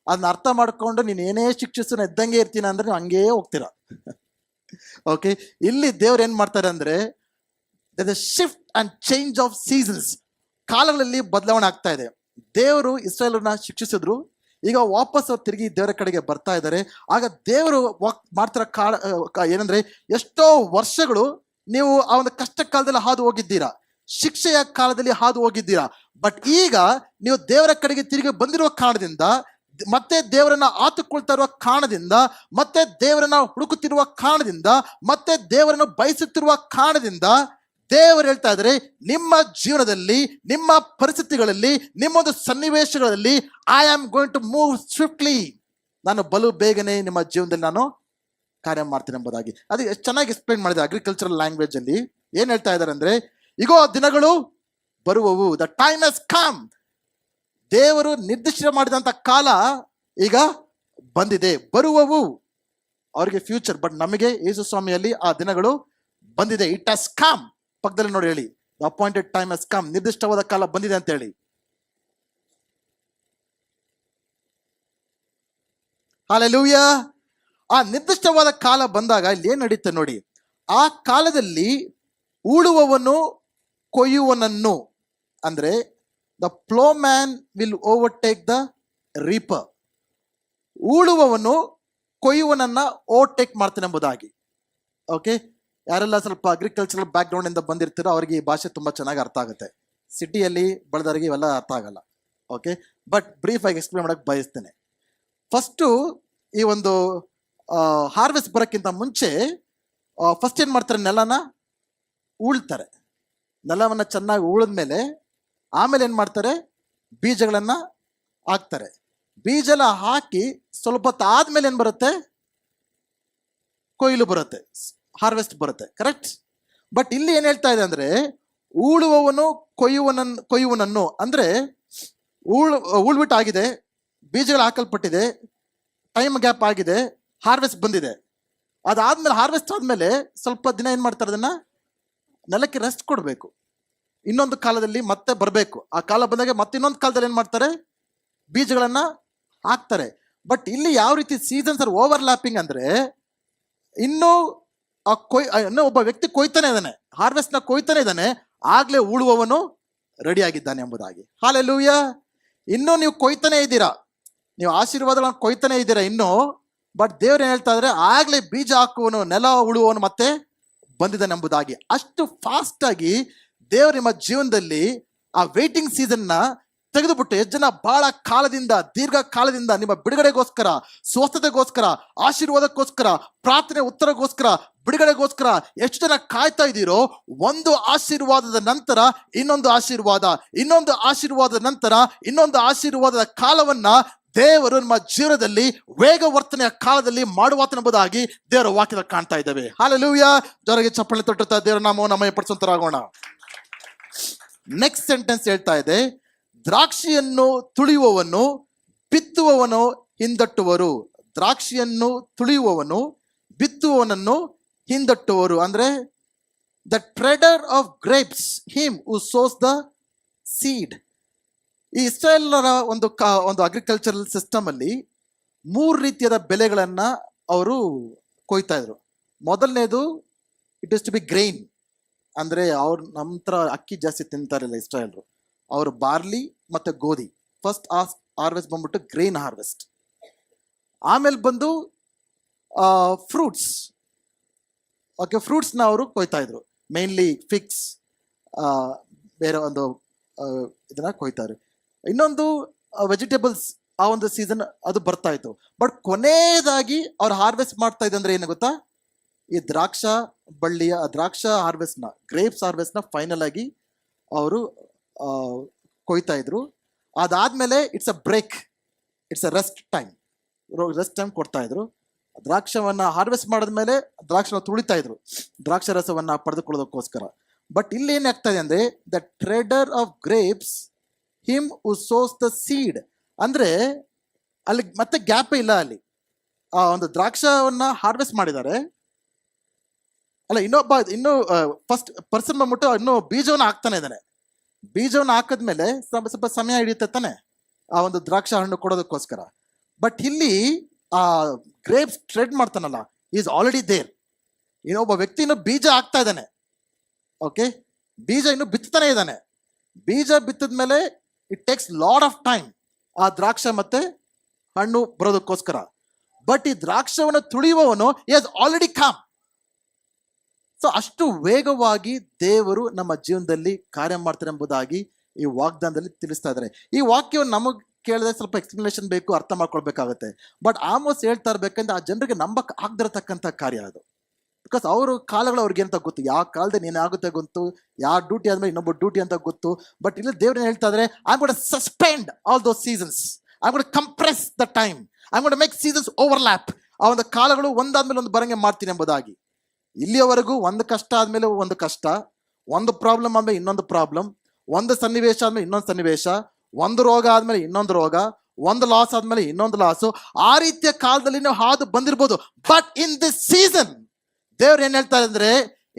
ಅದನ್ನ ಅರ್ಥ ಮಾಡ್ಕೊಂಡು ನೀನು ಏನೇ ಶಿಕ್ಷಿಸು ಎದ್ದಂಗೆ ಇರ್ತೀನಿ ಅಂದ್ರೆ ನೀವು ಹಂಗೇ ಹೋಗ್ತೀರಾ. ಓಕೆ, ಇಲ್ಲಿ ದೇವ್ರು ಏನ್ ಮಾಡ್ತಾರೆ ಅಂದ್ರೆ shift and change of seasons, ಕಾಲಗಳಲ್ಲಿ ಬದಲಾವಣೆ ಆಗ್ತಾ ಇದೆ. ದೇವರು ಇಸ್ರಾಯೇಲನ್ನ ಶಿಕ್ಷಿಸಿದ್ರು, ಈಗ ವಾಪಸ್ ಅವ್ರು ತಿರುಗಿ ದೇವರ ಕಡೆಗೆ ಬರ್ತಾ ಇದ್ದಾರೆ. ಆಗ ದೇವರು ಮಾಡ್ತಿರೋ ಏನಂದ್ರೆ, ಎಷ್ಟೋ ವರ್ಷಗಳು ನೀವು ಆ ಒಂದು ಕಷ್ಟ ಕಾಲದಲ್ಲಿ ಹಾದು ಹೋಗಿದ್ದೀರಾ, ಶಿಕ್ಷೆಯ ಕಾಲದಲ್ಲಿ ಹಾದು ಹೋಗಿದ್ದೀರಾ. ಬಟ್ ಈಗ ನೀವು ದೇವರ ಕಡೆಗೆ ತಿರುಗಿ ಬಂದಿರುವ ಕಾರಣದಿಂದ, ಮತ್ತೆ ದೇವರನ್ನ ಆತುಕೊಳ್ತಾ ಇರುವ ಕಾರಣದಿಂದ, ಮತ್ತೆ ದೇವರನ್ನ ಹುಡುಕುತ್ತಿರುವ ಕಾರಣದಿಂದ, ಮತ್ತೆ ದೇವರನ್ನು ಬಯಸುತ್ತಿರುವ ಕಾರಣದಿಂದ ದೇವರು ಹೇಳ್ತಾ ಇದ್ದಾರೆ, ನಿಮ್ಮ ಜೀವನದಲ್ಲಿ, ನಿಮ್ಮ ಪರಿಸ್ಥಿತಿಗಳಲ್ಲಿ, ನಿಮ್ಮೊಂದು ಸನ್ನಿವೇಶಗಳಲ್ಲಿ I am going to move swiftly, ನಾನು ಬಲು ಬೇಗನೆ ನಿಮ್ಮ ಜೀವನದಲ್ಲಿ ನಾನು ಕಾರ್ಯ ಮಾಡ್ತೀನಿ ಎಂಬುದಾಗಿ. ಅದು ಎಷ್ಟು ಚೆನ್ನಾಗಿ ಎಕ್ಸ್ಪ್ಲೈನ್ ಮಾಡಿದೆ ಅಗ್ರಿಕಲ್ಚರಲ್ ಲ್ಯಾಂಗ್ವೇಜ್ ಅಲ್ಲಿ. ಏನ್ ಹೇಳ್ತಾ ಇದ್ದಾರೆ ಅಂದ್ರೆ, ಈಗೋ ದಿನಗಳು ಬರುವವು, ದ ಟೈಮ್ ಹ್ಯಾಸ್ ಕಮ್. ದೇವರು ನಿರ್ದಿಷ್ಟ ಮಾಡಿದಂತ ಕಾಲ ಈಗ ಬಂದಿದೆ, ಬರುವವು ಅವರಿಗೆ ಫ್ಯೂಚರ್. ಬಟ್ ನಮಗೆ ಯೇಸು ಸ್ವಾಮಿಯಲ್ಲಿ ಆ ದಿನಗಳು ಬಂದಿದೆ, ಇಟ್ ಹ್ಯಾಸ್ ಕಮ್. ಪಕ್ಕದಲ್ಲಿ ನೋಡಿ ಹೇಳಿ, the appointed time has come, ನಿರ್ದಿಷ್ಟವಾದ ಕಾಲ ಬಂದಿದೆ ಅಂತ ಹೇಳಿ. ಹಲ್ಲೆಲೂಯಾ. ಆ ನಿರ್ದಿಷ್ಟವಾದ ಕಾಲ ಬಂದಾಗ ಇಲ್ಲಿ ಏನ್ ನಡೀತೆ ನೋಡಿ, ಆ ಕಾಲದಲ್ಲಿ ಉಳುವವನು ಕೊಯ್ಯುವನನ್ನು, ಅಂದ್ರೆ the ploughman will overtake the reaper. ಉಳುವವನು ಕೊಯ್ಯುವನನ್ನ ಓವರ್ಟೇಕ್ ಮಾಡ್ತಾನೆ ಎಂಬುದಾಗಿ. ಓಕೆ, ಯಾರೆಲ್ಲ ಸ್ವಲ್ಪ ಅಗ್ರಿಕಲ್ಚರಲ್ ಬ್ಯಾಕ್ ಗ್ರೌಂಡ್ ಇಂದ ಬಂದಿರ್ತೀರೋ ಅವರಿಗೆ ಈ ಭಾಷೆ ತುಂಬಾ ಚೆನ್ನಾಗಿ ಅರ್ಥ ಆಗುತ್ತೆ. ಸಿಟಿಯಲ್ಲಿ ಬೆಳೆದವರಿಗೆ ಇವೆಲ್ಲ ಅರ್ಥ ಆಗಲ್ಲ. ಓಕೆ, ಬಟ್ ಬ್ರೀಫ್ ಆಗಿ ಎಕ್ಸ್ಪ್ಲೇನ್ ಮಾಡಕ್ ಬಯಸ್ತೇನೆ. ಫಸ್ಟು ಈ ಒಂದು ಹಾರ್ವೆಸ್ಟ್ ಬರೋಕ್ಕಿಂತ ಮುಂಚೆ ಫಸ್ಟ್ ಏನ್ ಮಾಡ್ತಾರೆ, ನೆಲನ ಉಳ್ತಾರೆ. ನೆಲವನ್ನ ಚೆನ್ನಾಗಿ ಉಳಿದ್ಮೇಲೆ ಆಮೇಲೆ ಏನ್ ಮಾಡ್ತಾರೆ, ಬೀಜಗಳನ್ನ ಹಾಕ್ತಾರೆ. ಬೀಜ ಎಲ್ಲ ಹಾಕಿ ಸ್ವಲ್ಪ ಹೊತ್ತು ಆದ್ಮೇಲೆ ಏನ್ ಬರುತ್ತೆ, ಕೊಯ್ಲು ಬರುತ್ತೆ, ಹಾರ್ವೆಸ್ಟ್ ಬರುತ್ತೆ. ಕರೆಕ್ಟ್. ಬಟ್ ಇಲ್ಲಿ ಏನ್ ಹೇಳ್ತಾ ಇದೆ ಅಂದ್ರೆ, ಉಳುವವನು ಕೊಯ್ಯುವನನ್ನು ಅಂದ್ರೆ ಉಳ್ಬಿಟ್ಟು ಆಗಿದೆ, ಬೀಜಗಳು ಹಾಕಲ್ಪಟ್ಟಿದೆ, ಟೈಮ್ ಗ್ಯಾಪ್ ಆಗಿದೆ, ಹಾರ್ವೆಸ್ಟ್ ಬಂದಿದೆ. ಅದಾದ್ಮೇಲೆ ಹಾರ್ವೆಸ್ಟ್ ಆದ್ಮೇಲೆ ಸ್ವಲ್ಪ ದಿನ ಏನ್ ಮಾಡ್ತಾರೆ, ಅದನ್ನ ನೆಲಕ್ಕೆ ರೆಸ್ಟ್ ಕೊಡಬೇಕು. ಇನ್ನೊಂದು ಕಾಲದಲ್ಲಿ ಮತ್ತೆ ಬರಬೇಕು. ಆ ಕಾಲ ಬಂದಾಗ ಮತ್ತೆ ಇನ್ನೊಂದು ಕಾಲದಲ್ಲಿ ಏನ್ ಮಾಡ್ತಾರೆ, ಬೀಜಗಳನ್ನ ಹಾಕ್ತಾರೆ. ಬಟ್ ಇಲ್ಲಿ ಯಾವ ರೀತಿ ಸೀಸನ್ಸ್ ಆರ್ ಓವರ್ಲ್ಯಾಪಿಂಗ್ ಅಂದ್ರೆ, ಇನ್ನೂ ಇನ್ನೂ ಒಬ್ಬ ವ್ಯಕ್ತಿ ಕೊಯ್ತಾನೆ ಇದ್ದಾನೆ, ಹಾರ್ವೆಸ್ಟ್ ನ ಕೊಯ್ತಾನೆ ಇದ್ದಾನೆ, ಆಗ್ಲೇ ಉಳುವವನು ರೆಡಿ ಆಗಿದ್ದಾನೆ ಎಂಬುದಾಗಿ. ಹಲ್ಲೆಲೂಯಾ. ಇನ್ನೂ ನೀವು ಕೊಯ್ತಾನೆ ಇದ್ದೀರಾ, ನೀವು ಆಶೀರ್ವಾದಗಳನ್ನು ಕೊಯ್ತಾನೆ ಇದ್ದೀರಾ ಇನ್ನೂ. ಬಟ್ ದೇವ್ರು ಏನ್ ಹೇಳ್ತಾ ಇದ್ರೆ, ಆಗ್ಲೇ ಬೀಜ ಹಾಕುವನು, ನೆಲ ಉಳುವವನು ಮತ್ತೆ ಬಂದಿದ್ದಾನೆ ಎಂಬುದಾಗಿ. ಅಷ್ಟು ಫಾಸ್ಟ್ ಆಗಿ ದೇವರು ನಿಮ್ಮ ಜೀವನದಲ್ಲಿ ಆ ವೇಟಿಂಗ್ ಸೀಸನ್ ನ ತೆಗೆದುಬಿಟ್ಟು, ಎಷ್ಟು ಜನ ಬಹಳ ಕಾಲದಿಂದ, ದೀರ್ಘ ಕಾಲದಿಂದ ನಿಮ್ಮ ಬಿಡುಗಡೆಗೋಸ್ಕರ, ಸ್ವಸ್ಥತೆಗೋಸ್ಕರ, ಆಶೀರ್ವಾದಕ್ಕೋಸ್ಕರ, ಪ್ರಾರ್ಥನೆ ಉತ್ತರಗೋಸ್ಕರ, ಬಿಡುಗಡೆಗೋಸ್ಕರ ಎಷ್ಟು ಜನ ಕಾಯ್ತಾ ಇದ್ದೀರೋ, ಒಂದು ಆಶೀರ್ವಾದದ ನಂತರ ಇನ್ನೊಂದು ಆಶೀರ್ವಾದ, ಇನ್ನೊಂದು ಆಶೀರ್ವಾದದ ನಂತರ ಇನ್ನೊಂದು ಆಶೀರ್ವಾದದ ಕಾಲವನ್ನ ದೇವರು ನಮ್ಮ ಜೀವನದಲ್ಲಿ ವೇಗವರ್ತನೆಯ ಕಾಲದಲ್ಲಿ ಮಾಡುವಾತನೆಂಬುದಾಗಿ ದೇವರ ವಾಕ್ಯದಲ್ಲಿ ಕಾಣ್ತಾ ಇದ್ದೇವೆ. ಹಲ್ಲೆಲೂಯಾ. ಜೋರಾಗಿ ಚಪ್ಪಾಳೆ ತಟ್ಟುತ್ತಾ ದೇವರ ನಾಮವನ್ನು ಮಹಿಮೆಪಡಿಸುವಂತರಾಗೋಣ. ನೆಕ್ಸ್ಟ್ ಸೆಂಟೆನ್ಸ್ ಹೇಳ್ತಾ ಇದೆ, ದ್ರಾಕ್ಷಿಯನ್ನು ತುಳಿಯುವವನು ಬಿತ್ತುವವನು ಹಿಂದಟ್ಟುವರು. ದ್ರಾಕ್ಷಿಯನ್ನು ತುಳಿಯುವವನು ಬಿತ್ತುವವನನ್ನು ಹಿಂದಟ್ಟುವರು. ಅಂದ್ರೆ the trader of grapes him who sauce the seed. ಈ ಇಸ್ರಾಯೇಲರ ಒಂದು ಅಗ್ರಿಕಲ್ಚರಲ್ ಸಿಸ್ಟಮ್ ಅಲ್ಲಿ 3 ರೀತಿಯಾದ ಬೆಳೆಗಳನ್ನ ಅವರು ಕೊಯ್ತಾ ಇದ್ರು. ಮೊದಲನೇದು it is to be grain, ಅಂದ್ರೆ ಅವ್ರು ನಮ್ಮ ಹತ್ರ ಅಕ್ಕಿ ಜಾಸ್ತಿ ತಿಂತಾರಿಲ್ಲ ಇಸ್ರಾಯೇಲ್ರು, ಅವರು ಬಾರ್ಲಿ ಮತ್ತೆ ಗೋಧಿ. ಫಸ್ಟ್ ಹಾರ್ವೆಸ್ಟ್ ಬಂದ್ಬಿಟ್ಟು ಗ್ರೈನ್ ಹಾರ್ವೆಸ್ಟ್. ಆಮೇಲೆ ಬಂದು ಫ್ರೂಟ್ಸ್. ಓಕೆ, ಫ್ರೂಟ್ಸ್ನ ಅವರು ಕೊಯ್ತಾ ಇದ್ರು, ಮೇನ್ಲಿ ಫಿಕ್ಸ್, ಬೇರೆ ಒಂದು ಇದನ್ನ ಕೊಯ್ತಾರೆ. ಇನ್ನೊಂದು ವೆಜಿಟೇಬಲ್ಸ್, ಆ ಒಂದು ಸೀಸನ್ ಅದು ಬರ್ತಾ ಇತ್ತು. ಬಟ್ ಕೊನೆಯದಾಗಿ ಅವ್ರು ಹಾರ್ವೆಸ್ಟ್ ಮಾಡ್ತಾ ಇದ್ದಂದ್ರೆ ಏನು ಗೊತ್ತಾ, ಈ ದ್ರಾಕ್ಷ ಹಾರ್ವೆಸ್ಟ್ನ, ಗ್ರೇಪ್ಸ್ ಹಾರ್ವೆಸ್ಟ್ನ ಫೈನಲ್ ಆಗಿ ಅವರು ಕೊಯ್ತಾ ಇದ್ರು. ಅದಾದ್ಮೇಲೆ it's a break, it's a rest time ಕೊಡ್ತಾ ಇದ್ರು. ದ್ರಾಕ್ಷವನ್ನ ಹಾರ್ವೆಸ್ಟ್ ಮಾಡಿದ್ಮೇಲೆ ದ್ರಾಕ್ಷನ ತುಳಿತಾ ಇದ್ರು, ದ್ರಾಕ್ಷ ರಸವನ್ನ ಪಡೆದುಕೊಳ್ಳೋದಕ್ಕೋಸ್ಕರ. ಬಟ್ ಇಲ್ಲಿ ಏನಾಗ್ತಾ ಇದೆ ಅಂದ್ರೆ, the trader of grapes him who sauce the seed, ಅಂದ್ರೆ ಅಲ್ಲಿ ಮತ್ತೆ ಗ್ಯಾಪೇ ಇಲ್ಲ. ಅಲ್ಲಿ ಆ ಒಂದು ದ್ರಾಕ್ಷವನ್ನ ಹಾರ್ವೆಸ್ಟ್ ಮಾಡಿದ್ದಾರೆ, ಅಲ್ಲ ಇನ್ನು ಫಸ್ಟ್ ಪರ್ಸನ್ ಬಂದ್ಬಿಟ್ಟು ಇನ್ನು ಬೀಜವನ್ನ ಹಾಕ್ತಾನೆ ಇದ್ದಾನೆ. ಬೀಜವನ್ನ ಹಾಕಿದ್ಮೇಲೆ ಸ್ವಲ್ಪ ಸಮಯ ಹಿಡಿಯುತ್ತೆ ತಾನೆ ಆ ಒಂದು ದ್ರಾಕ್ಷ ಹಣ್ಣು ಕೊಡೋದಕ್ಕೋಸ್ಕರ. ಬಟ್ ಇಲ್ಲಿ ಆ ಗ್ರೇಪ್ಸ್ ಟ್ರೇಡ್ ಮಾಡ್ತಾನಲ್ಲ, ಈಸ್ ಆಲ್ರೆಡಿ ದೇರ್. ಇನ್ನೊಬ್ಬ ವ್ಯಕ್ತಿ ಇನ್ನು ಬೀಜ ಹಾಕ್ತಾ ಇದ್ದಾನೆ. ಓಕೆ, ಬೀಜ ಇನ್ನು ಬಿತ್ತಾನೆ ಇದ್ದಾನೆ. ಬೀಜ ಬಿತ್ತಿದ್ಮೇಲೆ it takes lot of time ಆ ದ್ರಾಕ್ಷ ಮತ್ತೆ ಹಣ್ಣು ಬರೋದಕ್ಕೋಸ್ಕರ. ಬಟ್ ಈ ದ್ರಾಕ್ಷವನ್ನು ತುಳಿಯುವವನು ಈಸ್ ಆಲ್ರೆಡಿ ಕಾಮ್. ಸೊ ಅಷ್ಟು ವೇಗವಾಗಿ ದೇವರು ನಮ್ಮ ಜೀವನದಲ್ಲಿ ಕಾರ್ಯ ಮಾಡ್ತಾರೆ ಎಂಬುದಾಗಿ ಈ ವಾಗ್ದಾನದಲ್ಲಿ ತಿಳಿಸ್ತಾ ಇದ್ದಾರೆ. ಈ ವಾಕ್ಯವನ್ನು ನಮಗೆ ಕೇಳಿದ್ರೆ ಸ್ವಲ್ಪ ಎಕ್ಸ್ಪ್ಲನೇಷನ್ ಬೇಕು, ಅರ್ಥ ಮಾಡ್ಕೊಳ್ಬೇಕಾಗುತ್ತೆ. ಬಟ್ ಆಮೋಸ್ ಹೇಳ್ತಾ ಇರ್ಬೇಕಂದ್ರೆ ಆ ಜನರಿಗೆ ನಂಬಕ್ ಆಗದಿರತಕ್ಕಂಥ ಕಾರ್ಯ ಅದು. ಬಿಕಾಸ್ ಅವರು ಕಾಲಗಳು ಅವ್ರಿಗೆ ಅಂತ ಗೊತ್ತು, ಯಾವ ಕಾಲದಲ್ಲಿ ಏನಾಗುತ್ತೆ ಗೊತ್ತು, ಯಾವ ಡ್ಯೂಟಿ ಆದ್ಮೇಲೆ ಇನ್ನೊಬ್ಬ ಡ್ಯೂಟಿ ಅಂತ ಗೊತ್ತು. ಬಟ್ ಇಲ್ಲಿ ದೇವ್ರು ಹೇಳ್ತಾ ಇದ್ರೆ, I got suspend all those seasons, I got compress the time, I got make seasons overlap. ಆ ಒಂದು ಕಾಲಗಳು ಒಂದಾದ್ಮೇಲೆ ಒಂದು ಬರಂಗೆ ಮಾಡ್ತೀನಿ ಎಂಬುದಾಗಿ. ಇಲ್ಲಿಯವರೆಗೂ ಒಂದು ಕಷ್ಟ ಆದ್ಮೇಲೆ ಒಂದು ಕಷ್ಟ, ಒಂದು ಪ್ರಾಬ್ಲಮ್ ಆದ್ಮೇಲೆ ಇನ್ನೊಂದು ಪ್ರಾಬ್ಲಮ್, ಒಂದು ಸನ್ನಿವೇಶ ಆದ್ಮೇಲೆ ಇನ್ನೊಂದು ಸನ್ನಿವೇಶ, ಒಂದು ರೋಗ ಆದ್ಮೇಲೆ ಇನ್ನೊಂದು ರೋಗ, ಒಂದು ಲಾಸ್ ಆದ್ಮೇಲೆ ಇನ್ನೊಂದು ಲಾಸು. ಆ ರೀತಿಯ ಕಾಲದಲ್ಲಿ ನಾವು ಹಾದು ಬಂದಿರ್ಬೋದು. ಬಟ್ ಇನ್ ದಿಸ್ ಸೀಸನ್ ದೇವ್ರು ಏನ್ ಹೇಳ್ತಾರೆ ಅಂದ್ರೆ,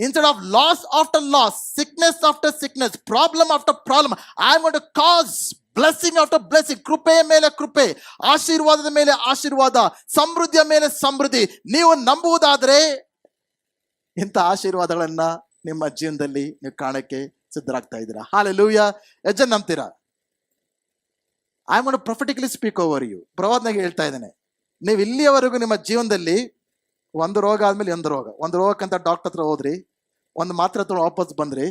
instead of loss after loss, sickness after sickness, problem after problem, I am going to cause blessing after blessing, ಕೃಪೆಯ ಮೇಲೆ ಕೃಪೆ, ಆಶೀರ್ವಾದದ ಮೇಲೆ ಆಶೀರ್ವಾದ, ಸಮೃದ್ಧಿಯ ಮೇಲೆ ಸಮೃದ್ಧಿ. ನೀವು ನಂಬುವುದಾದ್ರೆ ಇಂಥ ಆಶೀರ್ವಾದಗಳನ್ನ ನಿಮ್ಮ ಜೀವನದಲ್ಲಿ ನೀವು ಕಾಣಕ್ಕೆ ಸಿದ್ಧರಾಗ್ತಾ ಇದ್ದೀರಾ. ಹಾಲೆಲೂಯಾ. ಎಷ್ಟು ಜನ ನಂಬ್ತೀರಾ? I am going to prophetically speak over you. ಪ್ರವಾದನಾಗಿ ಹೇಳ್ತಾ ಇದ್ದೇನೆ, ನೀವು ಇಲ್ಲಿಯವರೆಗೂ ನಿಮ್ಮ ಜೀವನದಲ್ಲಿ ಒಂದು ರೋಗ ಆದ್ಮೇಲೆ ಒಂದು ರೋಗಕ್ಕಂತ ಡಾಕ್ಟರ್ ಹತ್ರ ಹೋದ್ರಿ, ಒಂದು ಮಾತ್ರೆ ಹತ್ರ ವಾಪಸ್ ಬಂದ್ರಿ,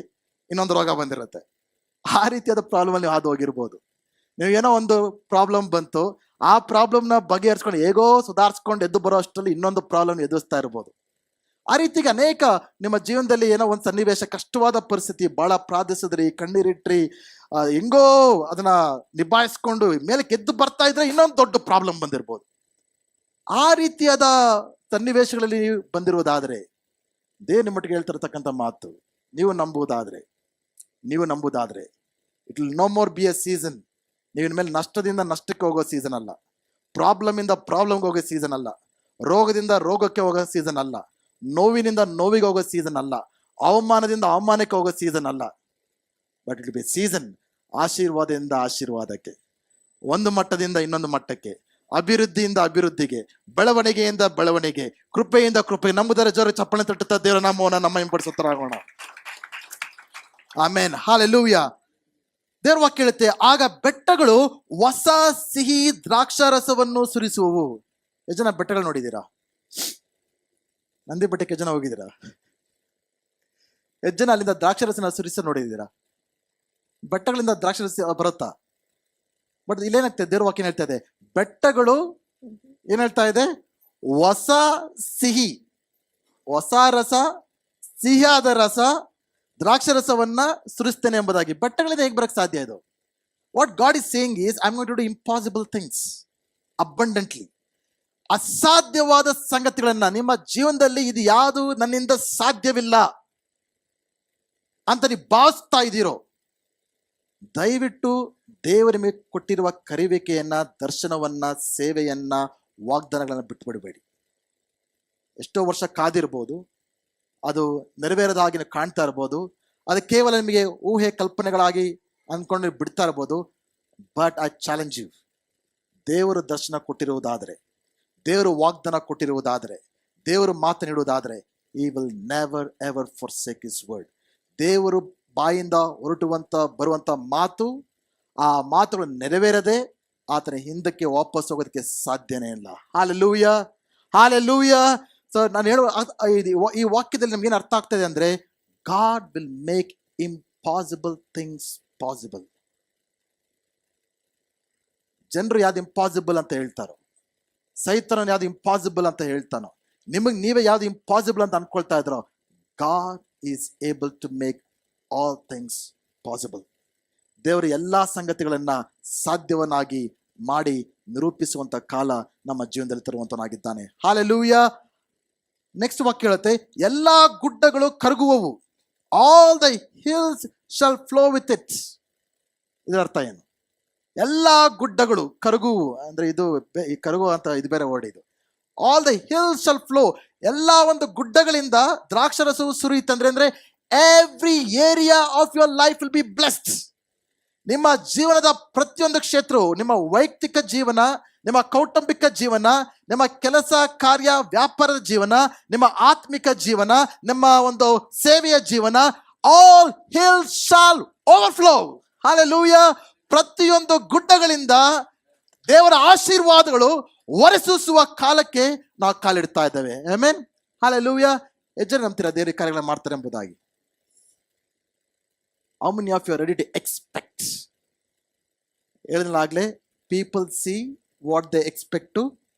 ಇನ್ನೊಂದು ರೋಗ ಬಂದಿರುತ್ತೆ. ಆ ರೀತಿಯಾದ ಪ್ರಾಬ್ಲಮ್ ಅಲ್ಲಿ ಹಾದು ಹೋಗಿರ್ಬೋದು. ನೀವು ಏನೋ ಒಂದು ಪ್ರಾಬ್ಲಮ್ ಬಂತು, ಆ ಪ್ರಾಬ್ಲಮ್ನ ಬಗೆಹರಿಸ್ಕೊಂಡು ಹೇಗೋ ಸುಧಾರಿಸ್ಕೊಂಡು ಎದ್ದು ಬರೋ ಅಷ್ಟರಲ್ಲಿ ಇನ್ನೊಂದು ಪ್ರಾಬ್ಲಮ್ ಎದುರಿಸ್ತಾ ಇರ್ಬೋದು. ಆ ರೀತಿಗೆ ಅನೇಕ ನಿಮ್ಮ ಜೀವನದಲ್ಲಿ ಏನೋ ಒಂದು ಸನ್ನಿವೇಶ, ಕಷ್ಟವಾದ ಪರಿಸ್ಥಿತಿ, ಬಹಳ ಪ್ರಾರ್ಥಿಸಿದ್ರಿ, ಕಣ್ಣೀರಿಟ್ರಿ, ಹೆಂಗೋ ಅದನ್ನ ನಿಭಾಯಿಸ್ಕೊಂಡು ಮೇಲೆ ಗೆದ್ದು ಬರ್ತಾ ಇದ್ರೆ ಇನ್ನೊಂದು ದೊಡ್ಡ ಪ್ರಾಬ್ಲಮ್ ಬಂದಿರ್ಬೋದು. ಆ ರೀತಿಯಾದ ಸನ್ನಿವೇಶಗಳಲ್ಲಿ ನೀವು ಬಂದಿರುವುದಾದ್ರೆ ದೇವ್ರ ನಿಮ್ಮೊಟ್ಟಿಗೆ ಹೇಳ್ತಿರತಕ್ಕಂಥ ಮಾತು, ನೀವು ನಂಬುವುದಾದ್ರೆ it will no more be a season. ನೀವು ಇನ್ಮೇಲೆ ನಷ್ಟದಿಂದ ನಷ್ಟಕ್ಕೆ ಹೋಗೋ ಸೀಸನ್ ಅಲ್ಲ, ಪ್ರಾಬ್ಲಮ್ ಇಂದ ಪ್ರಾಬ್ಲಮ್ಗೆ ಹೋಗೋ ಸೀಸನ್ ಅಲ್ಲ, ರೋಗದಿಂದ ರೋಗಕ್ಕೆ ಹೋಗೋ ಸೀಸನ್ ಅಲ್ಲ, ನೋವಿನಿಂದ ನೋವಿಗೆ ಹೋಗೋ ಸೀಸನ್ ಅಲ್ಲ, ಅವಮಾನದಿಂದ ಅವಮಾನಕ್ಕೆ ಹೋಗೋ ಸೀಸನ್ ಅಲ್ಲ. ಬಟ್ ಇಟ್ ಬಿ ಸೀಸನ್ ಆಶೀರ್ವಾದದಿಂದ ಆಶೀರ್ವಾದಕ್ಕೆ, ಒಂದು ಮಟ್ಟದಿಂದ ಇನ್ನೊಂದು ಮಟ್ಟಕ್ಕೆ, ಅಭಿವೃದ್ಧಿಯಿಂದ ಅಭಿವೃದ್ಧಿಗೆ, ಬೆಳವಣಿಗೆಯಿಂದ ಬೆಳವಣಿಗೆ, ಕೃಪೆಯಿಂದ ಕೃಪೆ. ನಂಬುದರೆ ಜೋರ ಚಪ್ಪಳೆ ತಟ್ಟುತ್ತಾ ದೇವರ ನಾಮವನ್ನು ನಮ್ಮ ಹಿಂಪಡಿಸುತ್ತಾರಾಗೋಣ. ಆಮೇನ್, ಹಾಲೆಲೂಯಾ. ದೇವರ ವಾಕ್ಯ ಹೇಳುತ್ತೆ, ಆಗ ಬೆಟ್ಟಗಳು ಹೊಸ ಸಿಹಿ ದ್ರಾಕ್ಷಾರಸವನ್ನು ಸುರಿಸುವವು. ಎಷ್ಟು ಜನ ಬೆಟ್ಟಗಳು ನೋಡಿದ್ದೀರಾ? ನಂದಿ ಬೆಟ್ಟಕ್ಕೆ ಜನ ಹೋಗಿದ್ದೀರಾ? ಎಷ್ಟು ಜನ ಅಲ್ಲಿಂದ ದ್ರಾಕ್ಷಾರಸನ ಸುರಿಸ ನೋಡಿದ್ದೀರಾ? ಬೆಟ್ಟಗಳಿಂದ ದ್ರಾಕ್ಷಾರಸ ಬರುತ್ತಾ? ಬಟ್ ಇಲ್ಲೇನಾಗ್ತದೆ, ದೇವ್ರ ವಾಕ್ಯ ಹೇಳ್ತಾ ಇದೆ, ಬೆಟ್ಟಗಳು ಏನ್ ಹೇಳ್ತಾ ಇದೆ, ಹೊಸ ಸಿಹಿ, ಹೊಸ ರಸ, ಸಿಹಿಯಾದ ರಸ, ದ್ರಾಕ್ಷರಸವನ್ನ ಸುರಿಸ್ತೇನೆ ಎಂಬುದಾಗಿ. ಬೆಟ್ಟಗಳಿಂದ ಹೇಗೆ ಬರಕ್ ಸಾಧ್ಯ ಇದು? What God is saying is, I am going to do impossible things abundantly. ಅಸಾಧ್ಯವಾದ ಸಂಗತಿಗಳನ್ನ ನಿಮ್ಮ ಜೀವನದಲ್ಲಿ, ಇದು ಯಾವುದು ನನ್ನಿಂದ ಸಾಧ್ಯವಿಲ್ಲ ಅಂತ ನೀವು ಭಾವಿಸ್ತಾ ಇದ್ದೀರೋ, ದಯವಿಟ್ಟು ದೇವರ ಮೇಲೆ ಕೊಟ್ಟಿರುವ ಕರಿವಿಕೆಯನ್ನ, ದರ್ಶನವನ್ನ, ಸೇವೆಯನ್ನ, ವಾಗ್ದಾನಗಳನ್ನ ಬಿಟ್ಟು ಬಿಡಬೇಡಿ. ಎಷ್ಟೋ ವರ್ಷ ಕಾದಿರ್ಬೋದು, ಅದು ನೆರವೇರದ ಹಾಗೆ ಕಾಣ್ತಾ ಇರ್ಬೋದು, ಅದು ಕೇವಲ ನಿಮಗೆ ಊಹೆ ಕಲ್ಪನೆಗಳಾಗಿ ಅಂದ್ಕೊಂಡು ಬಿಡ್ತಾ ಇರ್ಬೋದು. ಬಟ್ ಐ ಚಾಲೆಂಜ್ ಯು, ದೇವರು ದರ್ಶನ ಕೊಟ್ಟಿರುವುದಾದರೆ, ದೇವರು ವಾಗ್ದಾನ ಕೊಟ್ಟಿರುವುದಾದರೆ, ದೇವರು ಮಾತನಾಡುವುದಾದರೆ, he will never ever forsake his word. ದೇವರು ಬಾಯಿಂದ ಬರುವಂತ ಮಾತು, ಆ ಮಾತುಗಳು ನೆರವೇರದೆ ಆತನ ಹಿಂದಕ್ಕೆ ವಾಪಸ್ ಹೋಗೋದಕ್ಕೆ ಸಾಧ್ಯನೇ ಇಲ್ಲ. Hallelujah, hallelujah. ಸೊ ನಾನು ಹೇಳುವ ಈ ವಾಕ್ಯದಲ್ಲಿ ನಮ್ಗೆ ಏನು ಅರ್ಥ ಆಗ್ತದೆ ಅಂದ್ರೆ, god will make impossible things possible. ಜನರು ಯಾವ್ದು ಇಂಪಾಸಿಬಲ್ ಅಂತ ಹೇಳ್ತಾರೋ, ಸೈತಾನನು ಯಾವ್ದು ಇಂಪಾಸಿಬಲ್ ಅಂತ ಹೇಳ್ತಾನೋ, ನೀವೇ ಯಾವ್ದು ಇಂಪಾಸಿಬಲ್ ಅಂತ ಅನ್ಕೊಳ್ತಾ ಇದ್ರೋ, God is able to make all things possible. ದೇವರು ಎಲ್ಲಾ ಸಂಗತಿಗಳನ್ನ ಸಾಧ್ಯವನ್ನಾಗಿ ಮಾಡಿ ನಿರೂಪಿಸುವಂತ ಕಾಲ ನಮ್ಮ ಜೀವನದಲ್ಲಿ ತರುವಂತನಾಗಿದ್ದಾನೆ. ಹಾಲೆಲೂಯ. ನೆಕ್ಸ್ಟ್ ವಾಕ್ಯ ಹೇಳುತ್ತೆ, ಎಲ್ಲಾ ಗುಡ್ಡಗಳು ಕರಗುವವು, all the hills shall flow with it. ಇದರ ಅರ್ಥ ಏನು? ಎಲ್ಲಾ ಗುಡ್ಡಗಳು ಕರಗುವು ಅಂದ್ರೆ ಇದು ಕರಗುವ ಅಂತ ಇದು ಬೇರೆ ವರ್ಡ್ ಇದು. All the hills shall flow, ಎಲ್ಲಾ ಒಂದು ಗುಡ್ಡಗಳಿಂದ ದ್ರಾಕ್ಷರಸವು ಸುರಿಯುತ್ತಂದ್ರೆ ಅಂದ್ರೆ every area of your life will be blessed. ನಿಮ್ಮ ಜೀವನದ ಪ್ರತಿಯೊಂದು ಕ್ಷೇತ್ರವು, ನಿಮ್ಮ ವೈಯಕ್ತಿಕ ಜೀವನ, ನಿಮ್ಮ ಕೌಟುಂಬಿಕ ಜೀವನ, ನಿಮ್ಮ ಕೆಲಸ ಕಾರ್ಯ ವ್ಯಾಪಾರದ ಜೀವನ, ನಿಮ್ಮ ಆತ್ಮಿಕ ಜೀವನ, ನಿಮ್ಮ ಒಂದು ಸೇವೆಯ ಜೀವನ, all hills shall overflow. Hallelujah. ಪ್ರತಿಯೊಂದು ಗುಡ್ಡಗಳಿಂದ ದೇವರ ಆಶೀರ್ವಾದಗಳು ಹೊರಸೂಸುವ ಕಾಲಕ್ಕೆ ನಾವು ಕಾಲಿಡ್ತಾ ಇದ್ದೇವೆ. ಆಮೆನ್. ಹಾಲೆಲೂಯ. ಎಷ್ಟು ಜನ ನಂಬ್ತೀರಾ ದೇವರ ಕಾರ್ಯಗಳನ್ನು ಮಾಡ್ತಾರೆ ಎಂಬುದಾಗಿ? How many of you are ready to expect? ಹೇಳಿದಾಗಲೇ people see what they expect to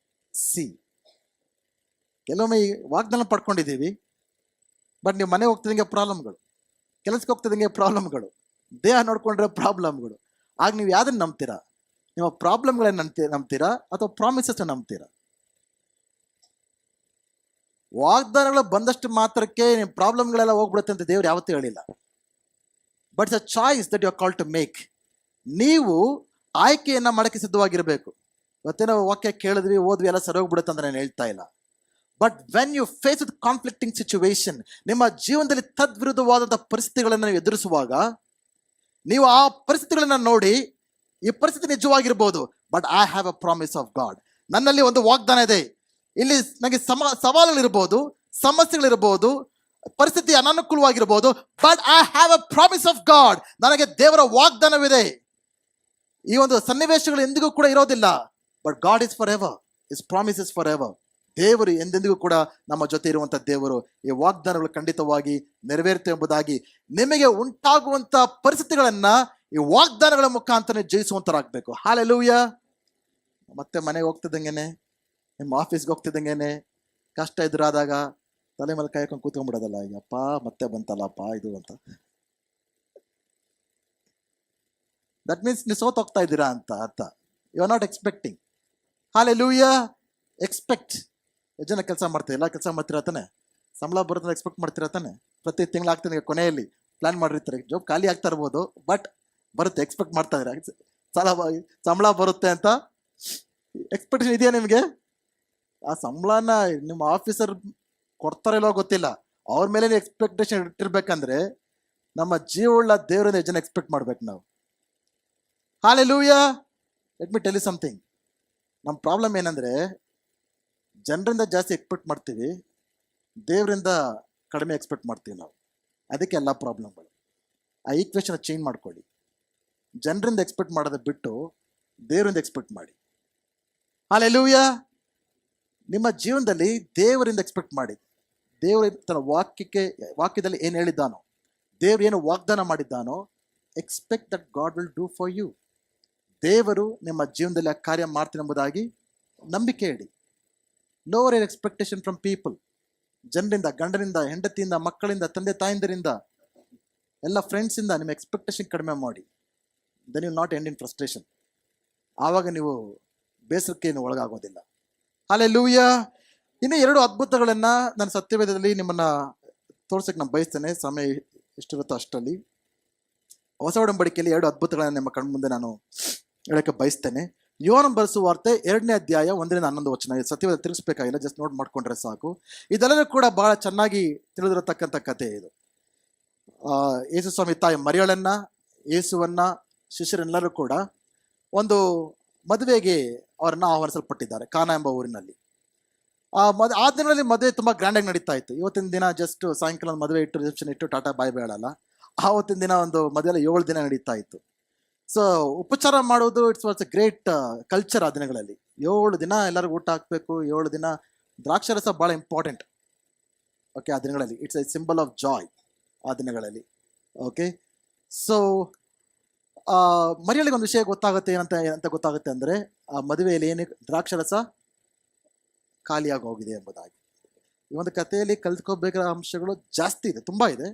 see. ಕೆಲವೊಮ್ಮೆ ಈ ವಾಗ್ದಾನ ಪಡ್ಕೊಂಡಿದ್ದೀವಿ, ಬಟ್ ನೀವು ಮನೆಗೆ ಹೋಗ್ತಿದಂಗೆ ಪ್ರಾಬ್ಲಮ್ಗಳು, ಕೆಲಸಕ್ಕೆ ಹೋಗ್ತಿದಂಗೆ ಪ್ರಾಬ್ಲಮ್ಗಳು, ದೇಹ ನೋಡ್ಕೊಂಡ್ರೆ ಪ್ರಾಬ್ಲಮ್ಗಳು. ಆಗ ನೀವು ಯಾವ್ದನ್ನ ನಂಬ್ತೀರಾ? ನಿಮ್ಮ ಪ್ರಾಬ್ಲಮ್ಗಳನ್ನ ನಂಬ್ತೀರಾ ಅಥವಾ ಪ್ರಾಮಿಸಸ್ ನಂಬ್ತೀರಾ? ವಾಗ್ದಾನಗಳು ಬಂದಷ್ಟು ಮಾತ್ರಕ್ಕೆ ನಿಮ್ಮ ಪ್ರಾಬ್ಲಮ್ಗಳೆಲ್ಲ ಹೋಗ್ಬಿಡುತ್ತೆ ಅಂತ ದೇವ್ರು ಯಾವತ್ತೂ ಹೇಳಿಲ್ಲ. But it's a choice that you are called to make. ನೀವು ಆಯ್ಕೆಯನ್ನ ಮಾಡಕ್ಕೆ ಸಿದ್ಧವಾಗಿರಬೇಕು. ಇವತ್ತೇನೋ ವಾಕ್ಯ ಕೇಳಿದ್ವಿ, ಓದ್ವಿ, ಎಲ್ಲ ಸರಿ ಹೋಗ್ಬಿಡುತ್ತೆ ಅಂತ ನಾನು ಹೇಳ್ತಾ ಇಲ್ಲ. But when you face with conflicting situation, ನಿಮ್ಮ ಜೀವನದಲ್ಲಿ ತದ್ವಿರುದ್ಧವಾದಂಥ ಪರಿಸ್ಥಿತಿಗಳನ್ನು ನೀವು ಎದುರಿಸುವಾಗ, ನೀವು ಆ ಪರಿಸ್ಥಿತಿಗಳನ್ನ ನೋಡಿ, ಈ ಪರಿಸ್ಥಿತಿ ನಿಜವಾಗಿರ್ಬೋದು, but I have a promise of God. ನನ್ನಲ್ಲಿ ಒಂದು ವಾಗ್ದಾನ ಇದೆ. ಇಲ್ಲಿ ನನಗೆ ಸವಾಲುಗಳಿರ್ಬೋದು, ಸಮಸ್ಯೆಗಳಿರ್ಬೋದು, ಪರಿಸ್ಥಿತಿ ಅನಾನುಕೂಲವಾಗಿರ್ಬೋದು, but I have a promise of God. ನನಗೆ ದೇವರ ವಾಗ್ದಾನವಿದೆ. ಈ ಒಂದು ಸನ್ನಿವೇಶಗಳು ಎಂದಿಗೂ ಕೂಡ ಇರೋದಿಲ್ಲ, but God is forever, is promise is forever. ದೇವರು ಎಂದೆಂದಿಗೂ ಕೂಡ ನಮ್ಮ ಜೊತೆ ಇರುವಂತ ದೇವರು. ಈ ವಾಗ್ದಾನಗಳು ಖಂಡಿತವಾಗಿ ನೆರವೇರುತ್ತೆ ಎಂಬುದಾಗಿ, ನಿಮಗೆ ಉಂಟಾಗುವಂತ ಪರಿಸ್ಥಿತಿಗಳನ್ನ ಈ ವಾಗ್ದಾನಗಳ ಮುಖಾಂತರ ಜಯಿಸುವಂತರಾಗಬೇಕು. ಹಾಲೆಲೂಯ. ಮತ್ತೆ ಮನೆಗೆ ಹೋಗ್ತಿದ್ದಂಗೆನೆ, ನಿಮ್ಮ ಆಫೀಸ್ಗೆ ಹೋಗ್ತಿದ್ದಂಗೆನೆ ಕಷ್ಟ ಎದುರಾದಾಗ ತಲೆ ಮೇಲೆ ಕೈ ಹಾಕೊಂಡು ಕೂತ್ಕೊಂಡ್ಬಿಡೋದಲ್ಲ, ಅಪ್ಪ ಮತ್ತೆ ಬಂತಲ್ಲಪ್ಪ ಇದು ಅಂತ. ದಟ್ ಮೀನ್ಸ್ ನೀವು ಸೋತ್ ಹೋಗ್ತಾ ಇದ್ದೀರಾ ಅಂತ ಅರ್ಥ. You are not expecting. Hallelujah. Expect. ಎಷ್ಟು ಜನ ಕೆಲಸ ಮಾಡ್ತೀವಿ? ಎಲ್ಲ ಕೆಲಸ ಮಾಡ್ತೀರಾ ತಾನೆ? ಸಂಬಳ ಬರುತ್ತೆ ಎಕ್ಸ್ಪೆಕ್ಟ್ ಮಾಡ್ತೀರಾ ತಾನೆ? ಪ್ರತಿ ತಿಂಗಳು ಆಗ್ತಾನೆ, ಕೊನೆಯಲ್ಲಿ ಪ್ಲಾನ್ ಮಾಡಿರ್ತಾರೆ, ಜಾಬ್ ಖಾಲಿ ಆಗ್ತಾ ಇರ್ಬೋದು, ಬಟ್ ಬರುತ್ತೆ, ಎಕ್ಸ್ಪೆಕ್ಟ್ ಮಾಡ್ತಾ ಇದ್ರೆ ಸಂಬಳ ಬರುತ್ತೆ ಅಂತ ಎಕ್ಸ್ಪೆಕ್ಟೇಷನ್ ಇದೆಯಾ ನಿಮಗೆ? ಆ ಸಂಬಳನ ನಿಮ್ಮ ಆಫೀಸರ್ ಕೊಡ್ತಾರಿಲ್ಲೋ ಗೊತ್ತಿಲ್ಲ, ಅವ್ರ ಮೇಲೆ ಎಕ್ಸ್ಪೆಕ್ಟೇಷನ್ ಇಟ್ಟಿರ್ಬೇಕಂದ್ರೆ ನಮ್ಮ ಜೀವವುಳ್ಳ ದೇವರನ್ನ ಜನ ಎಕ್ಸ್ಪೆಕ್ಟ್ ಮಾಡ್ಬೇಕು ನಾವು. Hallelujah. Let me tell you something. ನಮ್ಮ ಪ್ರಾಬ್ಲಮ್ ಏನಂದ್ರೆ, ಜನರಿಂದ ಜಾಸ್ತಿ ಎಕ್ಸ್ಪೆಕ್ಟ್ ಮಾಡ್ತೀವಿ, ದೇವರಿಂದ ಕಡಿಮೆ ಎಕ್ಸ್ಪೆಕ್ಟ್ ಮಾಡ್ತೀವಿ ನಾವು. ಅದಕ್ಕೆ ಎಲ್ಲ ಪ್ರಾಬ್ಲಮ್ಗಳು. ಆ ಈಕ್ವೇಶನ್ ಚೇಂಜ್ ಮಾಡ್ಕೊಳ್ಳಿ. ಜನರಿಂದ ಎಕ್ಸ್ಪೆಕ್ಟ್ ಮಾಡೋದು ಬಿಟ್ಟು ದೇವರಿಂದ ಎಕ್ಸ್ಪೆಕ್ಟ್ ಮಾಡಿ. ಹಾಲೆಲೂಯ. ನಿಮ್ಮ ಜೀವನದಲ್ಲಿ ದೇವರಿಂದ ಎಕ್ಸ್ಪೆಕ್ಟ್ ಮಾಡಿ. ದೇವರು ತನ್ನ ವಾಕ್ಯದಲ್ಲಿ ಏನು ಹೇಳಿದ್ದಾನೋ, ದೇವರು ಏನು ವಾಗ್ದಾನ ಮಾಡಿದ್ದಾನೋ, expect that God will do for you. ದೇವರು ನಿಮ್ಮ ಜೀವನದಲ್ಲಿ ಆ ಕಾರ್ಯ ಮಾಡ್ತೀನಿ ಎಂಬುದಾಗಿ ನಂಬಿಕೆ ಇಡಿ. Lower your expectation from people. ಜನರಿಂದ, ಗಂಡನಿಂದ, ಹೆಂಡತಿಯಿಂದ, ಮಕ್ಕಳಿಂದ, ತಂದೆ ತಾಯಿಂದರಿಂದ, ಎಲ್ಲ ಫ್ರೆಂಡ್ಸಿಂದ ನಿಮ್ಮ ಎಕ್ಸ್ಪೆಕ್ಟೇಷನ್ ಕಡಿಮೆ ಮಾಡಿ. Then you not end in frustration. ಆವಾಗ ನೀವು ಬೇಸರಕ್ಕೆ ಒಳಗಾಗೋದಿಲ್ಲ. ಹಾಲೆಲೂಯ. ಇನ್ನು 2 ಅದ್ಭುತಗಳನ್ನ ನಾನು ಸತ್ಯವೇದದಲ್ಲಿ ನಿಮ್ಮನ್ನ ತೋರ್ಸಕ್ಕೆ ನಾನು ಬಯಸ್ತೇನೆ. ಸಮಯ ಎಷ್ಟಿರುತ್ತೋ ಅಷ್ಟರಲ್ಲಿ. ಹೊಸ ಒಡಂಬಡಿಕೆಯಲ್ಲಿ 2 ಅದ್ಭುತಗಳನ್ನ ನಿಮ್ಮ ಕಣ್ಮುಂದೆ ನಾನು ಹೇಳಕ್ಕೆ ಬಯಸ್ತೇನೆ. ಯೋಹಾನ ಬರೆಸುವ ವಾರ್ತೆ 2ನೇ ಅಧ್ಯಾಯ 1-11 ವಚನ. ಸತ್ಯವೇದ ತಿರುಗಿಸ್ಬೇಕಾಗಿಲ್ಲ, ಜಸ್ಟ್ ನೋಟ್ ಮಾಡ್ಕೊಂಡ್ರೆ ಸಾಕು. ಇದೆಲ್ಲರೂ ಕೂಡ ಬಹಳ ಚೆನ್ನಾಗಿ ತಿಳಿದಿರತಕ್ಕಂಥ ಕಥೆ ಇದು. ಯೇಸು ಸ್ವಾಮಿ ತಾಯಿ ಮರಿಯಳನ್ನ, ಯೇಸುವನ್ನ, ಶಿಷ್ಯರೆಲ್ಲರೂ ಕೂಡ ಒಂದು ಮದುವೆಗೆ ಅವರನ್ನು ಆಹ್ವಾನಿಸಲ್ಪಟ್ಟಿದ್ದಾರೆ ಕಾನಾ ಎಂಬ ಊರಿನಲ್ಲಿ. ಆ ದಿನಗಳಲ್ಲಿ ಮದುವೆ ತುಂಬ ಗ್ರ್ಯಾಂಡಾಗಿ ನಡೀತಾ ಇತ್ತು. ಇವತ್ತಿನ ದಿನ ಜಸ್ಟ್ ಸಾಯಂಕಾಲ ಒಂದು ಮದುವೆ ಇಟ್ಟು ರಿಸೆಪ್ಷನ್ ಇಟ್ಟು ಟಾಟಾ ಬಾಯ್ ಬೇಳಲ್ಲ. ಆವತ್ತಿನ ದಿನ ಒಂದು ಮದುವೆ 7 ದಿನ ನಡೀತಾ ಇತ್ತು. ಸೊ ಉಪಚಾರ ಮಾಡೋದು it's was a great culture ಆ ದಿನಗಳಲ್ಲಿ. 7 ದಿನ ಎಲ್ಲರಿಗೂ ಊಟ ಹಾಕಬೇಕು, 7 ದಿನ ದ್ರಾಕ್ಷಾರಸ ಭಾಳ ಇಂಪಾರ್ಟೆಂಟ್. ಓಕೆ, ಆ ದಿನಗಳಲ್ಲಿ it's A symbol of Joy ಆ ದಿನಗಳಲ್ಲಿ. ಓಕೆ, ಸೊ ಮರಿಯಳಿಗೆ ಒಂದು ವಿಷಯ ಗೊತ್ತಾಗುತ್ತೆ ಏನಂತ ಗೊತ್ತಾಗುತ್ತೆ ಅಂದರೆ, ಆ ಮದುವೆಯಲ್ಲಿ ಏನು ದ್ರಾಕ್ಷಾರಸ ಖಾಲಿಯಾಗಿ ಹೋಗಿದೆ ಎಂಬುದಾಗಿ. ಈ ಒಂದು ಕಥೆಯಲ್ಲಿ ಕಲ್ತ್ಕೋಬೇಕಾದ ಅಂಶಗಳು ಜಾಸ್ತಿ ಇದೆ, ತುಂಬ ಇದೆ.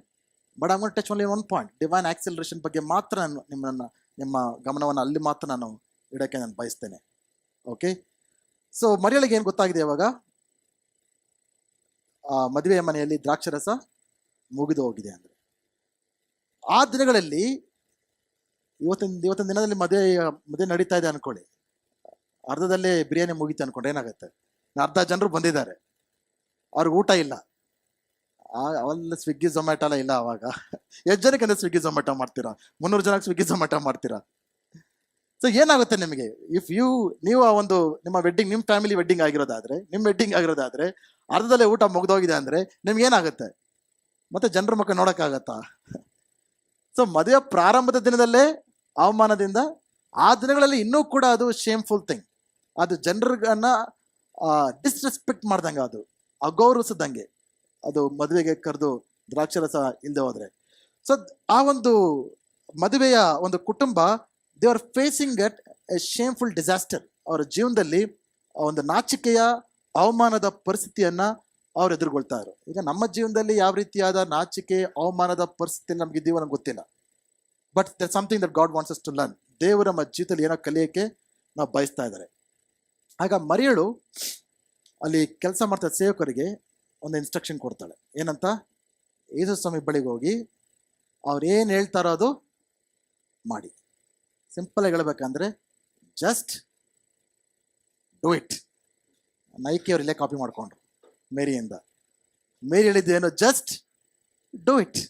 But I want touch only one point, divine acceleration ಬಗ್ಗೆ ಮಾತ್ರ ನಾನು ನಿಮ್ಮ ಗಮನವನ್ನು ಅಲ್ಲಿ ಮಾತ್ರ ನಾನು ಇಡೋಕ್ಕೆ ನಾನು ಬಯಸ್ತೇನೆ. ಓಕೆ, ಸೊ ಮರಿಯಳಿಗೆ ಏನು ಗೊತ್ತಾಗಿದೆ ಇವಾಗ? ಮದುವೆಯ ಮನೆಯಲ್ಲಿ ದ್ರಾಕ್ಷಾರಸ ಮುಗಿದು ಹೋಗಿದೆ ಅಂದರೆ. ಆ ದಿನಗಳಲ್ಲಿ ಇವತ್ತಿನ ದಿನದಲ್ಲಿ ಮದುವೆ ನಡೀತಾ ಇದೆ ಅನ್ಕೊಳ್ಳಿ, ಅರ್ಧದಲ್ಲೇ ಬಿರಿಯಾನಿ ಮುಗೀತು ಅನ್ಕೊಂಡ್ರೆ ಏನಾಗುತ್ತೆ? ಅರ್ಧ ಜನರು ಬಂದಿದ್ದಾರೆ, ಅವ್ರಿಗೆ ಊಟ ಇಲ್ಲ. ಅವೆಲ್ಲ ಸ್ವಿಗ್ಗಿ ಝೊಮ್ಯಾಟೊ ಎಲ್ಲ ಇಲ್ಲ. ಅವಾಗ ಎಷ್ಟು ಜನಕ್ಕೆ ಅಂದ್ರೆ ಸ್ವಿಗ್ಗಿ ಝೊಮ್ಯಾಟೊ ಮಾಡ್ತೀರಾ? 300 ಜನಕ್ಕೆ ಸ್ವಿಗ್ಗಿ ಝೊಮ್ಯಾಟೊ ಮಾಡ್ತೀರಾ? ಸೊ ಏನಾಗುತ್ತೆ ನಿಮಗೆ? ಇಫ್ ನೀವು ಆ ಒಂದು ನಿಮ್ಮ ಫ್ಯಾಮಿಲಿ ವೆಡ್ಡಿಂಗ್ ಆಗಿರೋದಾದ್ರೆ ಅರ್ಧದಲ್ಲೇ ಊಟ ಮುಗ್ದೋಗಿದೆ ಅಂದ್ರೆ ನಿಮ್ಗೆ ಏನಾಗುತ್ತೆ? ಮತ್ತೆ ಜನರ ಮುಖ ನೋಡೋಕ್ಕಾಗತ್ತಾ? ಸೊ ಮದುವೆ ಪ್ರಾರಂಭದ ದಿನದಲ್ಲೇ ಅವಮಾನದಿಂದ, ಆ ದಿನಗಳಲ್ಲಿ ಇನ್ನೂ ಕೂಡ ಅದು ಶೇಮ್ಫುಲ್ ಥಿಂಗ್. ಅದು ಜನರನ್ನ ಡಿಸ್ರೆಸ್ಪೆಕ್ಟ್ ಮಾಡ್ದಂಗೆ, ಅದು ಅಗೌರವಿಸದಂಗೆ ಅದು ಮದುವೆಗೆ ಕರೆದು ದ್ರಾಕ್ಷಾರಸ ಇಲ್ಲದೆ ಹೋದ್ರೆ. ಸೊ ಆ ಒಂದು ಮದುವೆಯ ಒಂದು ಕುಟುಂಬ, they are facing at a shameful disaster. ಅವರ ಜೀವನದಲ್ಲಿ ಒಂದು ನಾಚಿಕೆಯ ಅವಮಾನದ ಪರಿಸ್ಥಿತಿಯನ್ನ ಅವ್ರು ಎದುರುಗೊಳ್ತಾ ಇದ್ರು. ಈಗ ನಮ್ಮ ಜೀವನದಲ್ಲಿ ಯಾವ ರೀತಿಯಾದ ನಾಚಿಕೆ ಅವಮಾನದ ಪರಿಸ್ಥಿತಿ ನಮ್ಗಿದ್ದೀವೋ ನಮ್ಗೆ ಗೊತ್ತಿಲ್ಲ. But there something that God wants us to learn. ದೇವರು ನಮ್ಮ ಜೀವಿತದಲ್ಲಿ ಏನೋ ಕಲಿಯೋಕ್ಕೆ ನಾವು ಬಯಸ್ತಾ ಇದ್ದಾರೆ. ಆಗ ಮರಿಯಳು ಅಲ್ಲಿ ಕೆಲಸ ಮಾಡ್ತಾ ಸೇವಕರಿಗೆ ಒಂದು ಇನ್ಸ್ಟ್ರಕ್ಷನ್ ಕೊಡ್ತಾಳೆ. ಏನಂತ? ಯೇಸು ಸ್ವಾಮಿ ಬಳಿಗೆ ಹೋಗಿ ಅವ್ರೇನು ಹೇಳ್ತಾರೋ ಅದು ಮಾಡಿ. ಸಿಂಪಲ್ ಆಗಿ ಹೇಳ್ಬೇಕಂದ್ರೆ ಜಸ್ಟ್ ಡೂ ಇಟ್. ನೈಕಿ ಅವ್ರು ಇಲ್ಲೇ ಕಾಪಿ ಮಾಡ್ಕೊಂಡ್ರು ಮೇರಿಯಿಂದ. ಮೇರಿ ಹೇಳಿದ್ದೇನು? Just do it.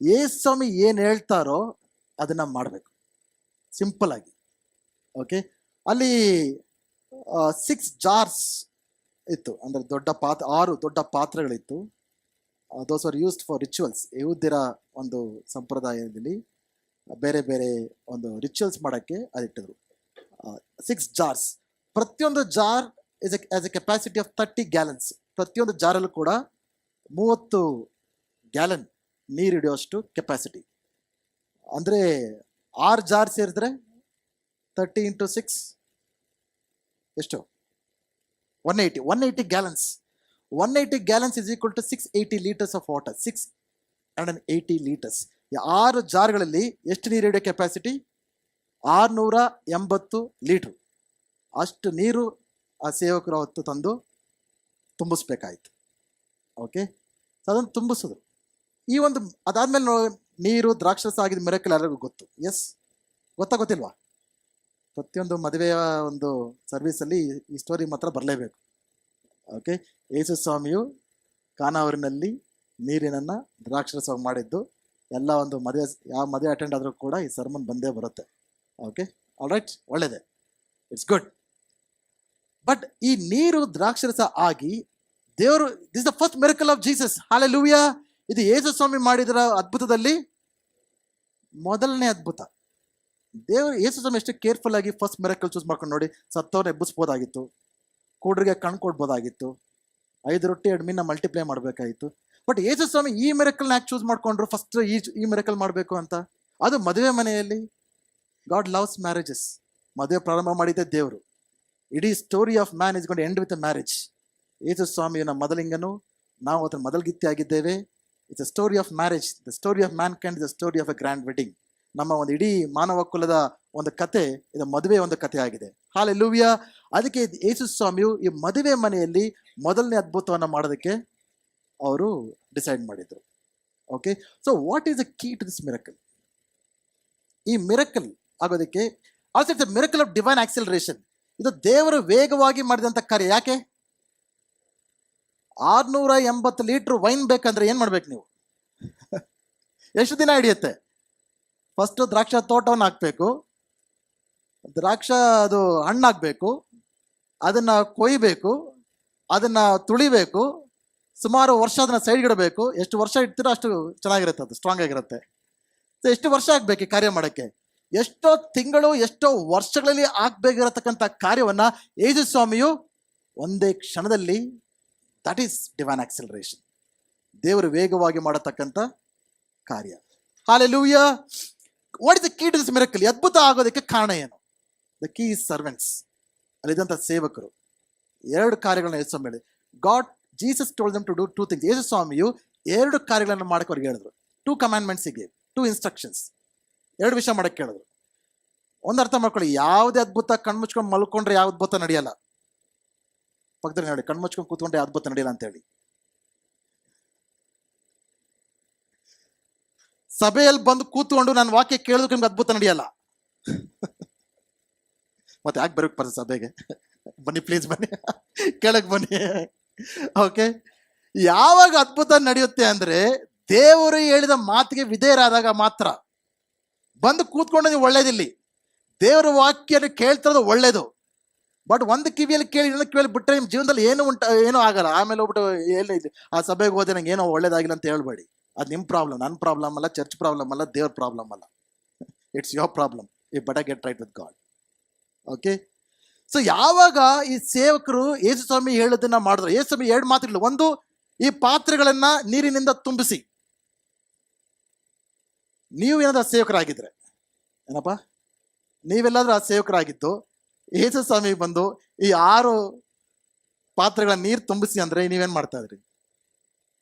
ಯೇಸು ಸ್ವಾಮಿ ಏನು ಹೇಳ್ತಾರೋ ಅದನ್ನ ಮಾಡಬೇಕು, ಸಿಂಪಲ್ ಆಗಿ. ಓಕೆ, ಅಲ್ಲಿ 6 ಜಾರ್ಸ್ ಇತ್ತು, ಅಂದರೆ 6 ದೊಡ್ಡ ಪಾತ್ರೆಗಳಿತ್ತು. Those are used for rituals. ಯಹೂದ್ಯರ ಒಂದು ಸಂಪ್ರದಾಯದಲ್ಲಿ ಬೇರೆ ಬೇರೆ ಒಂದು ರಿಚುವಲ್ಸ್ ಮಾಡೋಕ್ಕೆ ಅದಿಟ್ಟಿದ್ರು. 6 ಜಾರ್ಸ್. ಪ್ರತಿಯೊಂದು jar has a capacity of 30 gallons. ಪ್ರತಿಯೊಂದು ಜಾರಲ್ಲೂ ಕೂಡ 30 ಗ್ಯಾಲನ್ ನೀರು ಹಿಡಿಯೋಷ್ಟು ಕೆಪಾಸಿಟಿ. ಅಂದರೆ 6 ಜಾರ್ ಸೇರಿದ್ರೆ 30 × 6 ಎಷ್ಟು? 180 gallons. 180 gallons is equal to 680 litres of water. 680 litres. 6 ಜಾರ್ಗಳಲ್ಲಿ ಎಷ್ಟು ನೀರು ಹಿಡಿಯೋ ಕೆಪಾಸಿಟಿ? 680 ಲೀಟ್ರು. ಅಷ್ಟು ನೀರು ಆ ಸೇವಕರು ಹೊತ್ತು ತಂದು ತುಂಬಿಸ್ಬೇಕಾಯ್ತು. ಓಕೆ, ಸೊ ಅದನ್ನು ತುಂಬಿಸಿದ್ರು. ಈ ಒಂದು ಅದಾದ್ಮೇಲೆ ನೀರು ದ್ರಾಕ್ಷಾರಸ ಆಗಿದ ಮಿರಕಲ್ ಎಲ್ಲರಿಗೂ ಗೊತ್ತು. ಎಸ್, ಗೊತ್ತಿಲ್ವಾ? ಪ್ರತಿಯೊಂದು ಮದುವೆಯ ಒಂದು ಸರ್ವಿಸಲ್ಲಿ ಈ ಸ್ಟೋರಿ ಮಾತ್ರ ಬರಲೇಬೇಕು. ಓಕೆ, ಯೇಸು ಸ್ವಾಮಿಯು ಕಾನಾವೂರಿನಲ್ಲಿ ನೀರಿನನ್ನು ದ್ರಾಕ್ಷಾರಸವಾಗಿ ಮಾಡಿದ್ದು ಎಲ್ಲ ಒಂದು ಯಾವ ಮದುವೆ ಅಟೆಂಡ್ ಆದರೂ ಕೂಡ ಈ ಸರ್ಮನ್ ಬಂದೇ ಬರುತ್ತೆ. ಓಕೆ, ಆಲ್ ರೈಟ್, ಒಳ್ಳೆಯದೇ, ಇಟ್ಸ್ ಗುಡ್. ಬಟ್ ಈ ನೀರು ದ್ರಾಕ್ಷಾರಸ ಆಗಿ ದೇವರು, this the first miracle of Jesus. Hallelujah. ಇದು ಯೇಸು ಸ್ವಾಮಿ ಮಾಡಿದರ ಅದ್ಭುತದಲ್ಲಿ ಮೊದಲನೇ ಅದ್ಭುತ. ಯೇಸು ಸ್ವಾಮಿ ಎಷ್ಟು ಕೇರ್ಫುಲ್ ಆಗಿ ಫಸ್ಟ್ ಮಿರಕಲ್ ಚೂಸ್ ಮಾಡ್ಕೊಂಡು ನೋಡಿ. ಸತ್ತವ್ರನ್ನ ಎಬ್ಬಿಸ್ಬೋದಾಗಿತ್ತು, ಕೂಡ್ರಿಗೆ ಕಣ್ ಕೊಡ್ಬೋದಾಗಿತ್ತು, 5 ರೊಟ್ಟಿ 2 ಮೀನ ಮಲ್ಟಿಪ್ಲೈ ಮಾಡಬೇಕಾಗಿತ್ತು. ಬಟ್ ಯೇಸು ಸ್ವಾಮಿ ಈ ಮಿರಕಲ್ನ ಯಾಕೆ ಚೂಸ್ ಮಾಡ್ಕೊಂಡ್ರು? ಫಸ್ಟ್ ಈ ಮಿರಕಲ್ ಮಾಡಬೇಕು ಅಂತ. ಅದು ಮದುವೆ ಮನೆಯಲ್ಲಿ. God loves marriages. ಮದುವೆ ಪ್ರಾರಂಭ ಮಾಡಿದ್ದೆ ದೇವರು. ಇಡೀ story of man is going to end with a marriage. ಯೇಸು ಸ್ವಾಮಿಯ ಮೊದಲಿಂಗನು, ನಾವು ಅದರ ಮೊದಲ್ಗಿತ್ತಿ ಆಗಿದ್ದೇವೆ. It's a story of marriage. The story of man and the story of a grand wedding. ನಮ್ಮ ಒಂದು ಇಡೀ ಮಾನವ ಕುಲದ ಒಂದು ಕತೆ, ಇದು ಮದುವೆ ಒಂದು ಕಥೆ ಆಗಿದೆ. ಹಲ್ಲೆಲೂಯಾ. ಅದಕ್ಕೆ ಯೇಸು ಸ್ವಾಮಿಯು ಈ ಮದುವೆ ಮನೆಯಲ್ಲಿ ಮೊದಲನೇ ಅದ್ಭುತವನ್ನು ಮಾಡೋದಕ್ಕೆ ಅವರು ಡಿಸೈಡ್ ಮಾಡಿದ್ರು. Okay, so what is the key to this miracle? ಈ ಮಿರಕಲ್ ಆಗೋದಕ್ಕೆ also it's a miracle of divine acceleration. ಇದು ದೇವರು ವೇಗವಾಗಿ ಮಾಡಿದಂಥ ಕಾರ್ಯ. ಯಾಕೆ? 680 ಲೀಟ್ರ್ ವೈನ್ ಬೇಕಂದ್ರೆ ಏನು ಮಾಡ್ಬೇಕು ನೀವು? ಎಷ್ಟು ದಿನ ಹಿಡಿಯುತ್ತೆ? ಫಸ್ಟ್ ದ್ರಾಕ್ಷ ತೋಟವನ್ನು ಹಾಕಬೇಕು, ದ್ರಾಕ್ಷ ಅದು ಹಣ್ಣಾಗಬೇಕು, ಅದನ್ನ ಕೊಯ್ಬೇಕು, ಅದನ್ನ ತುಳಿಬೇಕು, ಸುಮಾರು ವರ್ಷ ಅದನ್ನ ಸೈಡ್ಗೆ ಇಡಬೇಕು. ಎಷ್ಟು ವರ್ಷ ಇಡ್ತೀರೋ ಅಷ್ಟು ಚೆನ್ನಾಗಿರುತ್ತೆ, ಅದು ಸ್ಟ್ರಾಂಗ್ ಆಗಿರುತ್ತೆ. ಸೊ ಎಷ್ಟು ವರ್ಷ ಆಗ್ಬೇಕು ಈ ಕಾರ್ಯ ಮಾಡೋಕ್ಕೆ? ಎಷ್ಟೋ ತಿಂಗಳು, ಎಷ್ಟೋ ವರ್ಷಗಳಲ್ಲಿ ಆಗ್ಬೇಕಿರತಕ್ಕಂಥ ಕಾರ್ಯವನ್ನ ಯೇಸು ಸ್ವಾಮಿಯು ಒಂದೇ ಕ್ಷಣದಲ್ಲಿ, ದಟ್ ಈಸ್ ಡಿವೈನ್ ಆಕ್ಸಲರೇಷನ್, ದೇವರು ವೇಗವಾಗಿ ಮಾಡತಕ್ಕಂಥ ಕಾರ್ಯ. Hallelujah. What is the key to this miracle? ಅದ್ಭುತ ಆಗೋದಕ್ಕೆ ಕಾರಣ ಏನು? The key is servants. ಅಲ್ಲಿದ್ದಂಥ ಸೇವಕರು. ಎರಡು ಕಾರ್ಯಗಳನ್ನ ಯೇಸು ಸ್ವಾಮಿ ಹೇಳಿ. God Jesus told them to do two things. ಯೇಸು ಸ್ವಾಮಿಯು ಎರಡು ಕಾರ್ಯಗಳನ್ನು ಮಾಡಕ್ಕೆ ಅವ್ರಿಗೆ ಹೇಳಿದ್ರು. 2 commandments ಗೆ 2 instructions. ಎರಡು ವಿಷಯ ಮಾಡಕ್ಕೆ ಹೇಳಿದ್ರು. ಒಂದು ಅರ್ಥ ಮಾಡ್ಕೊಳ್ಳಿ, ಯಾವುದೇ ಅದ್ಭುತ ಕಣ್ಮುಚ್ಕೊಂಡು ಮಲ್ಕೊಂಡ್ರೆ ಯಾವ ಅದ್ಭುತ ನಡೆಯಲ್ಲ. ಪಕ್ಕದಲ್ಲಿ ನೋಡಿ, ಕಣ್ಮುಚ್ಕೊಂಡು ಕೂತ್ಕೊಂಡ್ರೆ ಯಾವ ಅದ್ಭುತ ನಡೆಯಲ್ಲ ಅಂತ ಹೇಳಿ. ಸಭೆಯಲ್ಲಿ ಬಂದು ಕೂತ್ಕೊಂಡು ನಾನು ವಾಕ್ಯ ಕೇಳಿದ್ರೆ ನಿಮ್ಗೆ ಅದ್ಭುತ ನಡೆಯಲ್ಲ. ಮತ್ತೆ ಯಾಕೆ ಬರೋಕ್ ಬರ್ತದೆ ಸಭೆಗೆ? ಬನ್ನಿ ಪ್ಲೀಸ್, ಬನ್ನಿ ಕೆಳಗೆ ಬನ್ನಿ. ಓಕೆ, ಯಾವಾಗ ಅದ್ಭುತ ನಡೆಯುತ್ತೆ ಅಂದ್ರೆ ದೇವರು ಹೇಳಿದ ಮಾತಿಗೆ ವಿಧೇಯರಾದಾಗ ಮಾತ್ರ. ಬಂದು ಕೂತ್ಕೊಂಡು ನೀವು ಒಳ್ಳೇದಿಲ್ಲಿ, ದೇವರ ವಾಕ್ಯನ ಕೇಳ್ತಿರೋದು ಒಳ್ಳೇದು. ಬಟ್ ಒಂದು ಕಿವಿಯಲ್ಲಿ ಕೇಳಿ ಇನ್ನೊಂದು ಕಿವಿಯಲ್ಲಿ ಬಿಟ್ಟರೆ ನಿಮ್ಮ ಜೀವನದಲ್ಲಿ ಏನೂ ಆಗಲ್ಲ. ಆಮೇಲೆ ಹೋಗ್ಬಿಟ್ಟು ಏನು ಆ ಸಭೆಗೆ ಹೋದೆ ನಂಗೆ ಏನೋ ಒಳ್ಳೇದಾಗಿಲ್ಲ ಅಂತ ಹೇಳ್ಬೇಡಿ. ಅದು ನಿಮ್ಮ ಪ್ರಾಬ್ಲಮ್, ನನ್ನ ಪ್ರಾಬ್ಲಮ್ ಅಲ್ಲ, ಚರ್ಚ್ ಪ್ರಾಬ್ಲಮ್ ಅಲ್ಲ, ದೇವ್ರ ಪ್ರಾಬ್ಲಮ್ ಅಲ್ಲ. It's your problem. You better get right with God. Okay, so ಯಾವಾಗ ಈ ಸೇವಕರು ಯೇಸು ಸ್ವಾಮಿ ಹೇಳೋದನ್ನ ಮಾಡಿದ್ರು, ಯೇಸು ಸ್ವಾಮಿ 2 ಮಾತುಗಳು. ಒಂದು, ಈ ಪಾತ್ರೆಗಳನ್ನ ನೀರಿನಿಂದ ತುಂಬಿಸಿ. ನೀವು ಏನಾದ್ರೂ ಆ ಸೇವಕರಾಗಿದ್ರೆ, ಏನಪ್ಪ ನೀವೆಲ್ಲಾದ್ರೂ ಆ ಸೇವಕರಾಗಿದ್ದು ಯೇಸು ಸ್ವಾಮಿ ಬಂದು ಈ 6 ಪಾತ್ರೆಗಳ ನೀರು ತುಂಬಿಸಿ ಅಂದ್ರೆ ನೀವೇನ್ ಮಾಡ್ತಾ ಇದ್ರಿ?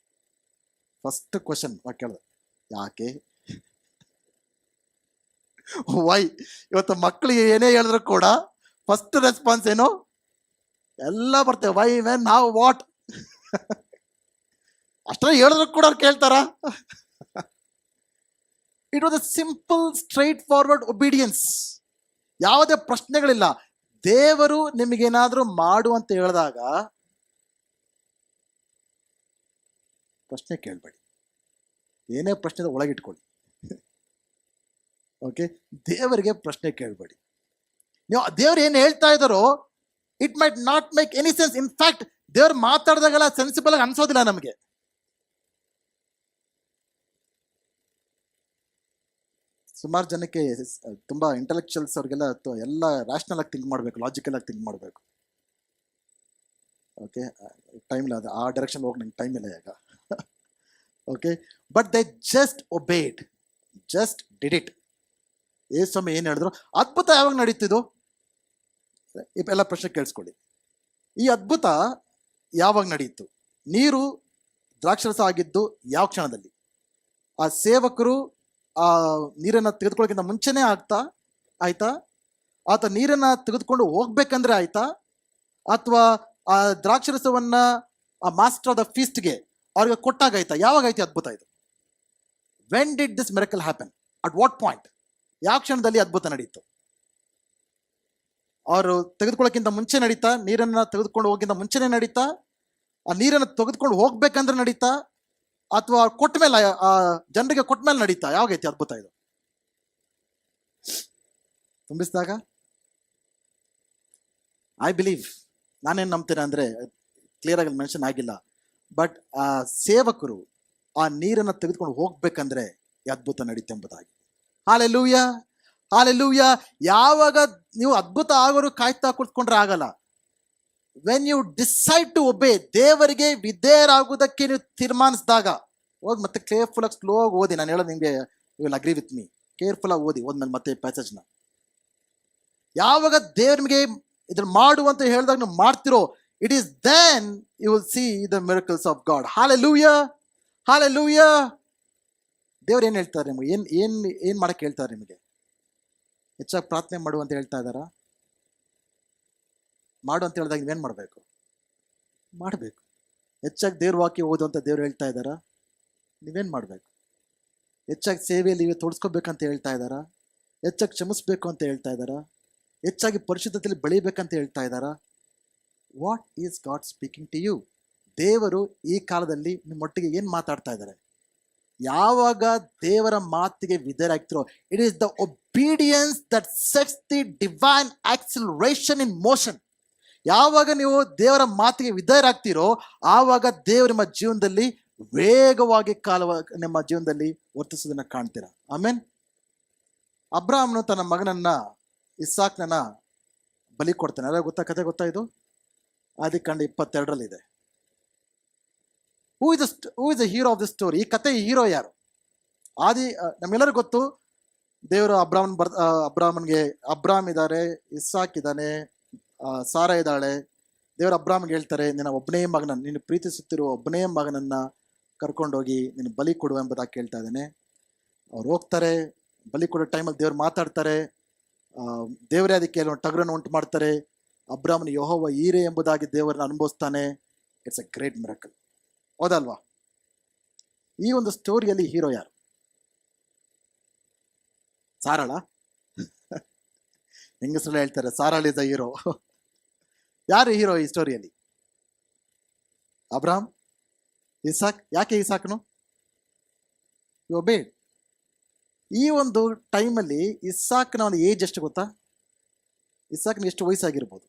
ಫಸ್ಟ್ ಕ್ವಶನ್ ಕೇಳಿದೆ, ಯಾಕೆ? ವೈ? ಇವತ್ತು ಮಕ್ಕಳಿಗೆ ಏನೇ ಹೇಳಿದ್ರು ಕೂಡ ಫಸ್ಟ್ ರೆಸ್ಪಾನ್ಸ್ ಏನು? ಎಲ್ಲ ಬರ್ತೇವೆ, ವೈ, ವೆನ್, ಹೌ, ವಾಟ್. ಅಷ್ಟೇ ಹೇಳಿದ್ರು ಕೂಡ ಅವ್ರು ಕೇಳ್ತಾರ? It was a simple straight forward obedience. ಯಾವುದೇ ಪ್ರಶ್ನೆಗಳಿಲ್ಲ. ದೇವರು ನಿಮಗೇನಾದ್ರೂ ಮಾಡು ಅಂತ ಹೇಳಿದಾಗ ಪ್ರಶ್ನೆ ಕೇಳಬೇಡಿ. ಏನೇ ಪ್ರಶ್ನೆ ಒಳಗಿಟ್ಕೊಳ್ಳಿ. ಓಕೆ, ದೇವರಿಗೆ ಪ್ರಶ್ನೆ ಕೇಳಬೇಡಿ. ನೀವು ದೇವ್ರು ಏನು ಹೇಳ್ತಾ ಇದ್ದಾರೋ it might not make any sense. In fact ದೇವ್ರು ಮಾತಾಡಿದಾಗೆಲ್ಲ ಸೆನ್ಸಿಬಲ್ ಆಗಿ ಅನ್ಸೋದಿಲ್ಲ ನಮಗೆ. ಸುಮಾರು ಜನಕ್ಕೆ, ತುಂಬಾ ಇಂಟೆಲೆಕ್ಚುಯಲ್ಸ್ ಅವ್ರಿಗೆಲ್ಲ ಎಲ್ಲ ರ್ಯಾಷನಲ್ ಆಗಿ ಥಿಂಕ್ ಮಾಡಬೇಕು, ಲಾಜಿಕಲ್ ಆಗಿ ಥಿಂಕ್ ಮಾಡಬೇಕು. ಓಕೆ, ಟೈಮ್ ಇಲ್ಲ, ಅದು ಆ ಡೈರೆಕ್ಷನ್ ಹೋಗಿ ನಂಗೆ ಟೈಮ್ ಇಲ್ಲ ಈಗ. Okay, but they just obeyed, just did it. ಯೇಸು ಸ್ವಾಮಿ ಏನು ಹೇಳಿದ್ರು? ಅದ್ಭುತ ಯಾವಾಗ ನಡೀತಿದ್ದು? ಎಲ್ಲ ಪ್ರಶ್ನೆ ಕೇಳಿಸ್ಕೊಳ್ಳಿ. ಈ ಅದ್ಭುತ ಯಾವಾಗ ನಡೀತು? ನೀರು ದ್ರಾಕ್ಷರಸ ಆಗಿದ್ದು ಯಾವ ಕ್ಷಣದಲ್ಲಿ? ಆ ಸೇವಕರು ಆ ನೀರನ್ನು ತೆಗೆದುಕೊಳ್ಳೋಕ್ಕಿಂತ ಮುಂಚೆನೇ ಆಯ್ತಾ? ಆತ ನೀರನ್ನು ತೆಗೆದುಕೊಂಡು ಹೋಗ್ಬೇಕಂದ್ರೆ ಆಯ್ತಾ? ಅಥವಾ ಆ ದ್ರಾಕ್ಷರಸವನ್ನ ಆ ಮಾಸ್ಟರ್ ಆಫ್ ದ ಫೀಸ್ಟ್ಗೆ ಅವ್ರಿಗೆ ಕೊಟ್ಟಾಗ ಆಯ್ತಾ? ಯಾವಾಗ ಆಯ್ತು ಅದ್ಭುತ ಇದು? When did this miracle happen? At what point? ಯಾವ ಕ್ಷಣದಲ್ಲಿ ಅದ್ಭುತ ನಡೀತು? ಅವರು ತೆಗೆದುಕೊಳ್ಳೋಕ್ಕಿಂತ ಮುಂಚೆ ನಡೀತಾ? ನೀರನ್ನು ತೆಗೆದುಕೊಂಡು ಹೋಗಿಂತ ಮುಂಚೆನೇ ನಡೀತಾ? ಆ ನೀರನ್ನು ತೆಗೆದುಕೊಂಡು ಹೋಗ್ಬೇಕಂದ್ರೆ ನಡೀತಾ? ಅಥವಾ ಕೊಟ್ಟ ಮೇಲೆ, ಆ ಜನರಿಗೆ ಕೊಟ್ಟ ಮೇಲೆ ನಡೀತಾ? ಯಾವಾಗೈತಿ ಅದ್ಭುತ ಇದು? ತುಂಬಿಸಿದಾಗ? ಐ ಬಿಲೀವ್, ನಾನೇನು ನಂಬ್ತೇನೆ ಅಂದ್ರೆ, ಕ್ಲಿಯರ್ ಆಗಿ ಮೆನ್ಷನ್ ಆಗಿಲ್ಲ, ಬಟ್ ಆ ಸೇವಕರು ಆ ನೀರನ್ನು ತೆಗೆದುಕೊಂಡು ಹೋಗ್ಬೇಕಂದ್ರೆ ಈ ಅದ್ಭುತ ನಡೀತೆ ಎಂಬುದಾಗಿ. Hallelujah, hallelujah. ಯಾವಾಗ ನೀವು ಅದ್ಭುತ ಆಗೋರು ಕಾಯ್ತಾ ಕುತ್ಕೊಂಡ್ರೆ ಆಗಲ್ಲ. When you decide to obey, ದೇವರಿಗೆ ವಿಧೇಯರಾಗುವುದಕ್ಕೆ ನೀವು ತೀರ್ಮಾನಿಸಿದಾಗ, ಹೋಗಿ ಮತ್ತೆ ಕೇರ್ಫುಲ್ ಆಗಿ ಸ್ಲೋ ಆಗಿ ಓದಿ. ನಾನು ಹೇಳೋದು ನಿಮಗೆ, you will agree with me. Careful ಆಗಿ ಓದಿ, ಹೋದ್ಮೇಲೆ ಮತ್ತೆ ಪ್ಯಾಸೇಜ್ನ. ಯಾವಾಗ ದೇವ್ರ ನಿಮಗೆ ಇದನ್ನ ಮಾಡುವಂತ ಹೇಳಿದಾಗ ನೀವು ಮಾಡ್ತಿರೋ, it is then you will see the miracles of God. Hallelujah, hallelujah. ದೇವ್ರು ಏನು ಹೇಳ್ತಾರೆ ನಿಮಗೆ? ಏನ್ ಮಾಡಕ್ಕೆ ಹೇಳ್ತಾರೆ ನಿಮಗೆ? ಹೆಚ್ಚಾಗಿ ಪ್ರಾರ್ಥನೆ ಮಾಡು ಅಂತ ಹೇಳ್ತಾ ಇದ್ದಾರಾ? ಮಾಡು ಅಂತ ಹೇಳಿದಾಗ ನೀವೇನು ಮಾಡಬೇಕು? ಮಾಡಬೇಕು. ಹೆಚ್ಚಾಗಿ ದೇವ್ರ ವಾಕ್ಯ ಓದು ಅಂತ ದೇವ್ರು ಹೇಳ್ತಾ ಇದ್ದಾರಾ? ನೀವೇನು ಮಾಡಬೇಕು? ಹೆಚ್ಚಾಗಿ ಸೇವೆಯಲ್ಲಿ ನೀವೇ ತೋರಿಸ್ಕೋಬೇಕಂತ ಹೇಳ್ತಾ ಇದ್ದಾರಾ? ಹೆಚ್ಚಾಗಿ ಕ್ಷಮಿಸ್ಬೇಕು ಅಂತ ಹೇಳ್ತಾ ಇದ್ದಾರಾ? ಹೆಚ್ಚಾಗಿ ಪರಿಶುದ್ಧತೆಯಲ್ಲಿ ಬೆಳೀಬೇಕಂತ ಹೇಳ್ತಾ ಇದ್ದಾರಾ? What is God speaking to you? ದೇವರು ಈ ಕಾಲದಲ್ಲಿ ನಿಮ್ಮೊಟ್ಟಿಗೆ ಏನು ಮಾತಾಡ್ತಾ ಇದ್ದಾರೆ? ಯಾವಾಗ ದೇವರ ಮಾತಿಗೆ ವಿಧೇಯರಾಗ್ತಿರೋ, it is the obedience that sets the divine acceleration in motion. ಯಾವಾಗ ನೀವು ದೇವರ ಮಾತಿಗೆ ವಿಧೇಯರಾಗ್ತಿರೋ, ಆವಾಗ ದೇವರು ನಿಮ್ಮ ಜೀವನದಲ್ಲಿ ವೇಗವಾಗಿ ನಿಮ್ಮ ಜೀವನದಲ್ಲಿ ವರ್ತಿಸೋದನ್ನ ಕಾಣ್ತೀರಾ. ಆಮೇನ್. ಅಬ್ರಾಹ್ಮನು ತನ್ನ ಮಗನನ್ನ ಇಸ್ಸಾಕ್ನನ್ನ ಬಲಿ ಕೊಡ್ತಾನೆ. ಅಲ್ಲ, ಗೊತ್ತಾ ಕತೆ? ಗೊತ್ತಾ ಇದು? ಆದಿಕಾಂಡ 22 who is the hero of the story? ಈ ಕತೆ ಹೀರೋ ಯಾರು? ನಮ್ಗೆಲ್ಲರಿಗೂ ಗೊತ್ತು, ದೇವರು ಅಬ್ರಾಹ್ಮ್ ಇದ್ದಾರೆ, ಇಸ್ಸಾಕ್ ಇದ್ದಾನೆ, ಸಾರಾ ಇದ್ದಾಳೆ. ದೇವರು ಅಬ್ರಾಹ್ಮ್ಗೆ ಹೇಳ್ತಾರೆ, ನೀನು ಪ್ರೀತಿಸುತ್ತಿರುವ ಒಬ್ಬನೇ ಮಗನನ್ನ ಕರ್ಕೊಂಡೋಗಿ ನೀನು ಬಲಿ ಕೊಡು ಎಂಬುದಾಗಿ ಕೇಳ್ತಾ ಇದ್ದಾನೆ. ಅವ್ರು ಹೋಗ್ತಾರೆ. ಬಲಿ ಕೊಡೋ ಟೈಮಲ್ಲಿ ದೇವ್ರು ಮಾತಾಡ್ತಾರೆ. ದೇವರೇ ಅದಕ್ಕೆ ಟಗರನ್ನು ಉಂಟು ಮಾಡ್ತಾರೆ. ಅಬ್ರಾಹ್ಮನ ಯೆಹೋವ ಈರೆ ಎಂಬುದಾಗಿ ದೇವರನ್ನ ಅನುಭವಿಸ್ತಾನೆ. ಇಟ್ಸ್ ಅ ಗ್ರೇಟ್ ಮಿರಕಲ್, ಹೌದಲ್ವಾ? ಈ ಒಂದು ಸ್ಟೋರಿಯಲ್ಲಿ ಹೀರೋ ಯಾರು? ಸಾರಾಳ? ಹೆಂಗಸರು ಹೇಳ್ತಾರೆ ಸಾರಾಳ್ ಇಸ್ ದ ಹೀರೋ. ಯಾರು ಹೀರೋ ಈ ಸ್ಟೋರಿಯಲ್ಲಿ? Abraham, Isaac. ಯಾಕೆ ಇಸಾಕ್ನು? You obeyed. ಈ ಒಂದು ಟೈಮಲ್ಲಿ ಇಸಾಕ್ನ ಒಂದು ಏಜ್ ಎಷ್ಟು ಗೊತ್ತಾ? ಇಸಾಕ್ನ ಎಷ್ಟು ವಯಸ್ಸಾಗಿರ್ಬೋದು?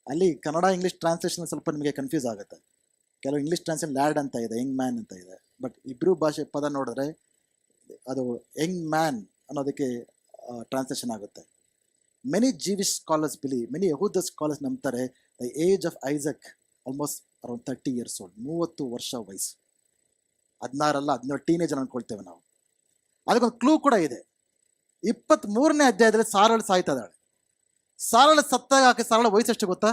ಅಲ್ಲಿ ಕನ್ನಡ ಇಂಗ್ಲಿಷ್ ಟ್ರಾನ್ಸ್ಲೇಷನ್ ಸ್ವಲ್ಪ ನಿಮಗೆ ಕನ್ಫ್ಯೂಸ್ ಆಗುತ್ತೆ. ಕೆಲವು ಇಂಗ್ಲಿಷ್ ಟ್ರಾನ್ಸ್ಲೇಷನ್ ಲ್ಯಾಡ್ ಅಂತ ಇದೆ, ಯಂಗ್ ಮ್ಯಾನ್ ಅಂತ ಇದೆ. ಬಟ್ ಇಬ್ರು ಭಾಷೆ ಪದ ನೋಡಿದ್ರೆ ಅದು ಯಂಗ್ ಮ್ಯಾನ್ ಅನ್ನೋದಕ್ಕೆ ಟ್ರಾನ್ಸ್ಲೇಷನ್ ಆಗುತ್ತೆ. Many Jewish scholars believe, many ಯಹೂದ ಸ್ಕಾಲರ್ಸ್ ನಂಬ್ತಾರೆ the age of Isaac almost around 30 years old, 30 ವರ್ಷ ವಯಸ್ಸು. 16 ಅಲ್ಲ 17 ಟೀನೇಜ್ ಅನ್ಕೊಳ್ತೇವೆ ನಾವು. ಅದಕ್ಕೊಂದು ಕ್ಲೂ ಕೂಡ ಇದೆ. 23ನೇ ಅಧ್ಯಾಯದಲ್ಲಿ ಸಾರಳು ಸಾಯ್ತಾ ಇದ್ದಾಳೆ. ಸಾರಳ ಸತ್ತಾಗ ಸಾರಳ ವಯಸ್ಸೆಷ್ಟು ಗೊತ್ತಾ?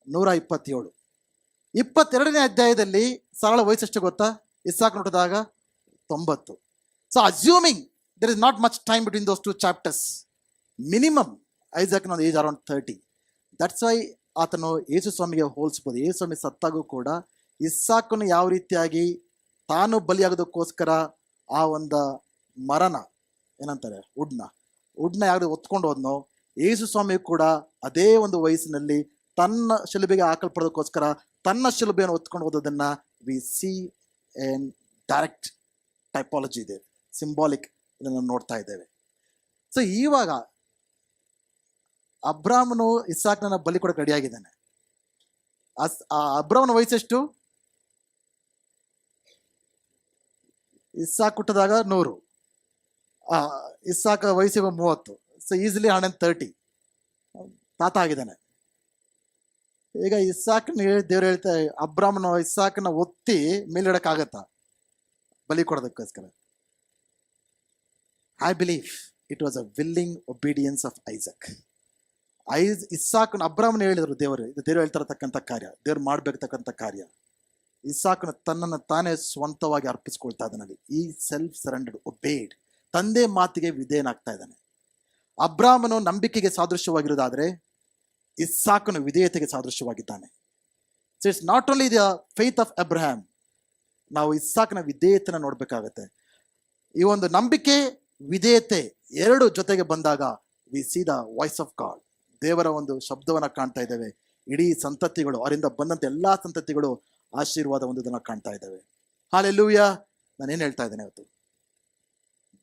127. 22ನೇ ಅಧ್ಯಾಯದಲ್ಲಿ ಸಾರಳ ವಯಸ್ಸೆಷ್ಟು ಗೊತ್ತಾ? ಇಸಾಕ್ ನೋಡಿದಾಗ 90. So assuming there is not much time between those 2 chapters. Minimum ಐಸಾಕ್ನ ಒಂದು ಏಜ್ ಅರೌಂಡ್ 30. ದಟ್ಸ್ ವೈ ಆತನು ಯೇಸು ಸ್ವಾಮಿಗೆ ಹೋಲಿಸ್ಬೋದು. ಯೇಸು ಸ್ವಾಮಿ ಸತ್ತಾಗೂ ಕೂಡ ಇಸಾಕನು ಯಾವ ರೀತಿಯಾಗಿ ತಾನು ಬಲಿಯಾಗೋದಕ್ಕೋಸ್ಕರ ಆ ಒಂದು ಮರನ ಏನಂತಾರೆ ಉಡ್ನ ಯಾವ್ದು ಒತ್ಕೊಂಡು ಹೋದ್ನೋ, ಯೇಸು ಸ್ವಾಮಿ ಕೂಡ ಅದೇ ಒಂದು ವಯಸ್ಸಿನಲ್ಲಿ ತನ್ನ ಶಿಲುಬೆಗೆ ಹಾಕಲ್ಪಡೋದಕ್ಕೋಸ್ಕರ ತನ್ನ ಶಿಲುಬೆಯನ್ನು ಹೊತ್ಕೊಂಡು ಹೋದದನ್ನ ವಿ ಸಿ ಎನ್ ಡೈರೆಕ್ಟ್ ಟೈಪಾಲಜಿ ಇದೆ, ಸಿಂಬಾಲಿಕ್ ಇದನ್ನು ನೋಡ್ತಾ ಇದ್ದೇವೆ. ಸೊ ಇವಾಗ ಅಬ್ರಾಹ್ಮನು ಇಸಾಕ್ನ ಬಲಿ ಕೊಡಕ್ಕೆ ರೆಡಿಯಾಗಿದ್ದಾನೆ. ಅಬ್ರಾಹ್ಮನ ವಯಸ್ಸೆಷ್ಟು? ಇಸಾಕ್ ಹುಟ್ಟಿದಾಗ 100, ಇಸಾಕ್ ವಯಸ್ಸಿಗೆ 30. ಸೊ ಈಸಿಲಿ 130 ತಾತ ಆಗಿದ್ದಾನೆ. ಈಗ ಇಸಾಕ್ನ ದೇವ್ರು ಹೇಳ್ತಾರೆ, ಅಬ್ರಾಹ್ಮನ ಇಸಾಕ್ನ ಒತ್ತಿ ಮೇಲಿಡಕ್ಕಾಗತ್ತಾ ಬಲಿ ಕೊಡೋದಕ್ಕೋಸ್ಕರ? I believe it was a willing obedience of Isaac. ಇಸಾಕ್ನ ಅಬ್ರಾಹ್ಮನ ಹೇಳಿದ್ರು ದೇವರು ಹೇಳ್ತಿರತಕ್ಕಂಥ ಕಾರ್ಯ, ದೇವ್ರು ಮಾಡ್ಬೇಕತಕ್ಕಂಥ ಕಾರ್ಯ. ಇಸಾಕ್ನ ತನ್ನನ್ನು ತಾನೇ ಸ್ವಂತವಾಗಿ ಅರ್ಪಿಸ್ಕೊಳ್ತಾ ಇದ್ದಾನಲ್ಲಿ. ಈ ಸೆಲ್ಫ್ ಸರೆಂಡರ್ಡ್, ಒಬೇಡ್, ತಂದೆ ಮಾತಿಗೆ ವಿಧೇಯನಾಗ್ತಾ ಇದ್ದಾನೆ. ಅಬ್ರಾಹ್ಮನು ನಂಬಿಕೆಗೆ ಸಾದೃಶ್ಯವಾಗಿರೋದಾದ್ರೆ ಇಸಾಕನು ವಿಧೇಯತೆಗೆ ಸಾದೃಶ್ಯವಾಗಿದ್ದಾನೆ. So it's not only the faith of Abraham, ನಾವು ಇಸಾಕನ ವಿಧೇಯತೆನ ನೋಡ್ಬೇಕಾಗತ್ತೆ. ಈ ಒಂದು ನಂಬಿಕೆ ವಿಧೇಯತೆ ಎರಡು ಜೊತೆಗೆ ಬಂದಾಗ we see the voice of God, ದೇವರ ಒಂದು ಶಬ್ದವನ್ನ ಕಾಣ್ತಾ ಇದ್ದೇವೆ. ಇಡೀ ಸಂತತಿಗಳು, ಅವರಿಂದ ಬಂದಂತ ಎಲ್ಲಾ ಸಂತತಿಗಳು ಆಶೀರ್ವಾದ ಹೊಂದೋದನ್ನ ಕಾಣ್ತಾ ಇದ್ದೇವೆ. ಹಲ್ಲೆಲೂಯಾ. ನಾನೇನು ಹೇಳ್ತಾ ಇದ್ದೇನೆ ಇವತ್ತು?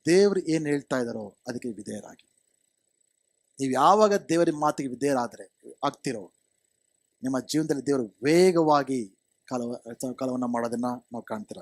ದೇವ್ರು ಏನು ಹೇಳ್ತಾ ಇದ್ದಾರೋ ಅದಕ್ಕೆ ವಿಧೇಯರಾಗಿ. ನೀವು ಯಾವಾಗ ದೇವರ ಮಾತಿಗೆ ವಿಧೇಯರಾದರೆ ಆಗ್ತಿರೋ, ನಿಮ್ಮ ಜೀವನದಲ್ಲಿ ದೇವರು ವೇಗವಾಗಿ ಕಾಲವನ್ನು ಮಾಡೋದನ್ನ ನಾವು ಕಾಣ್ತೀರ.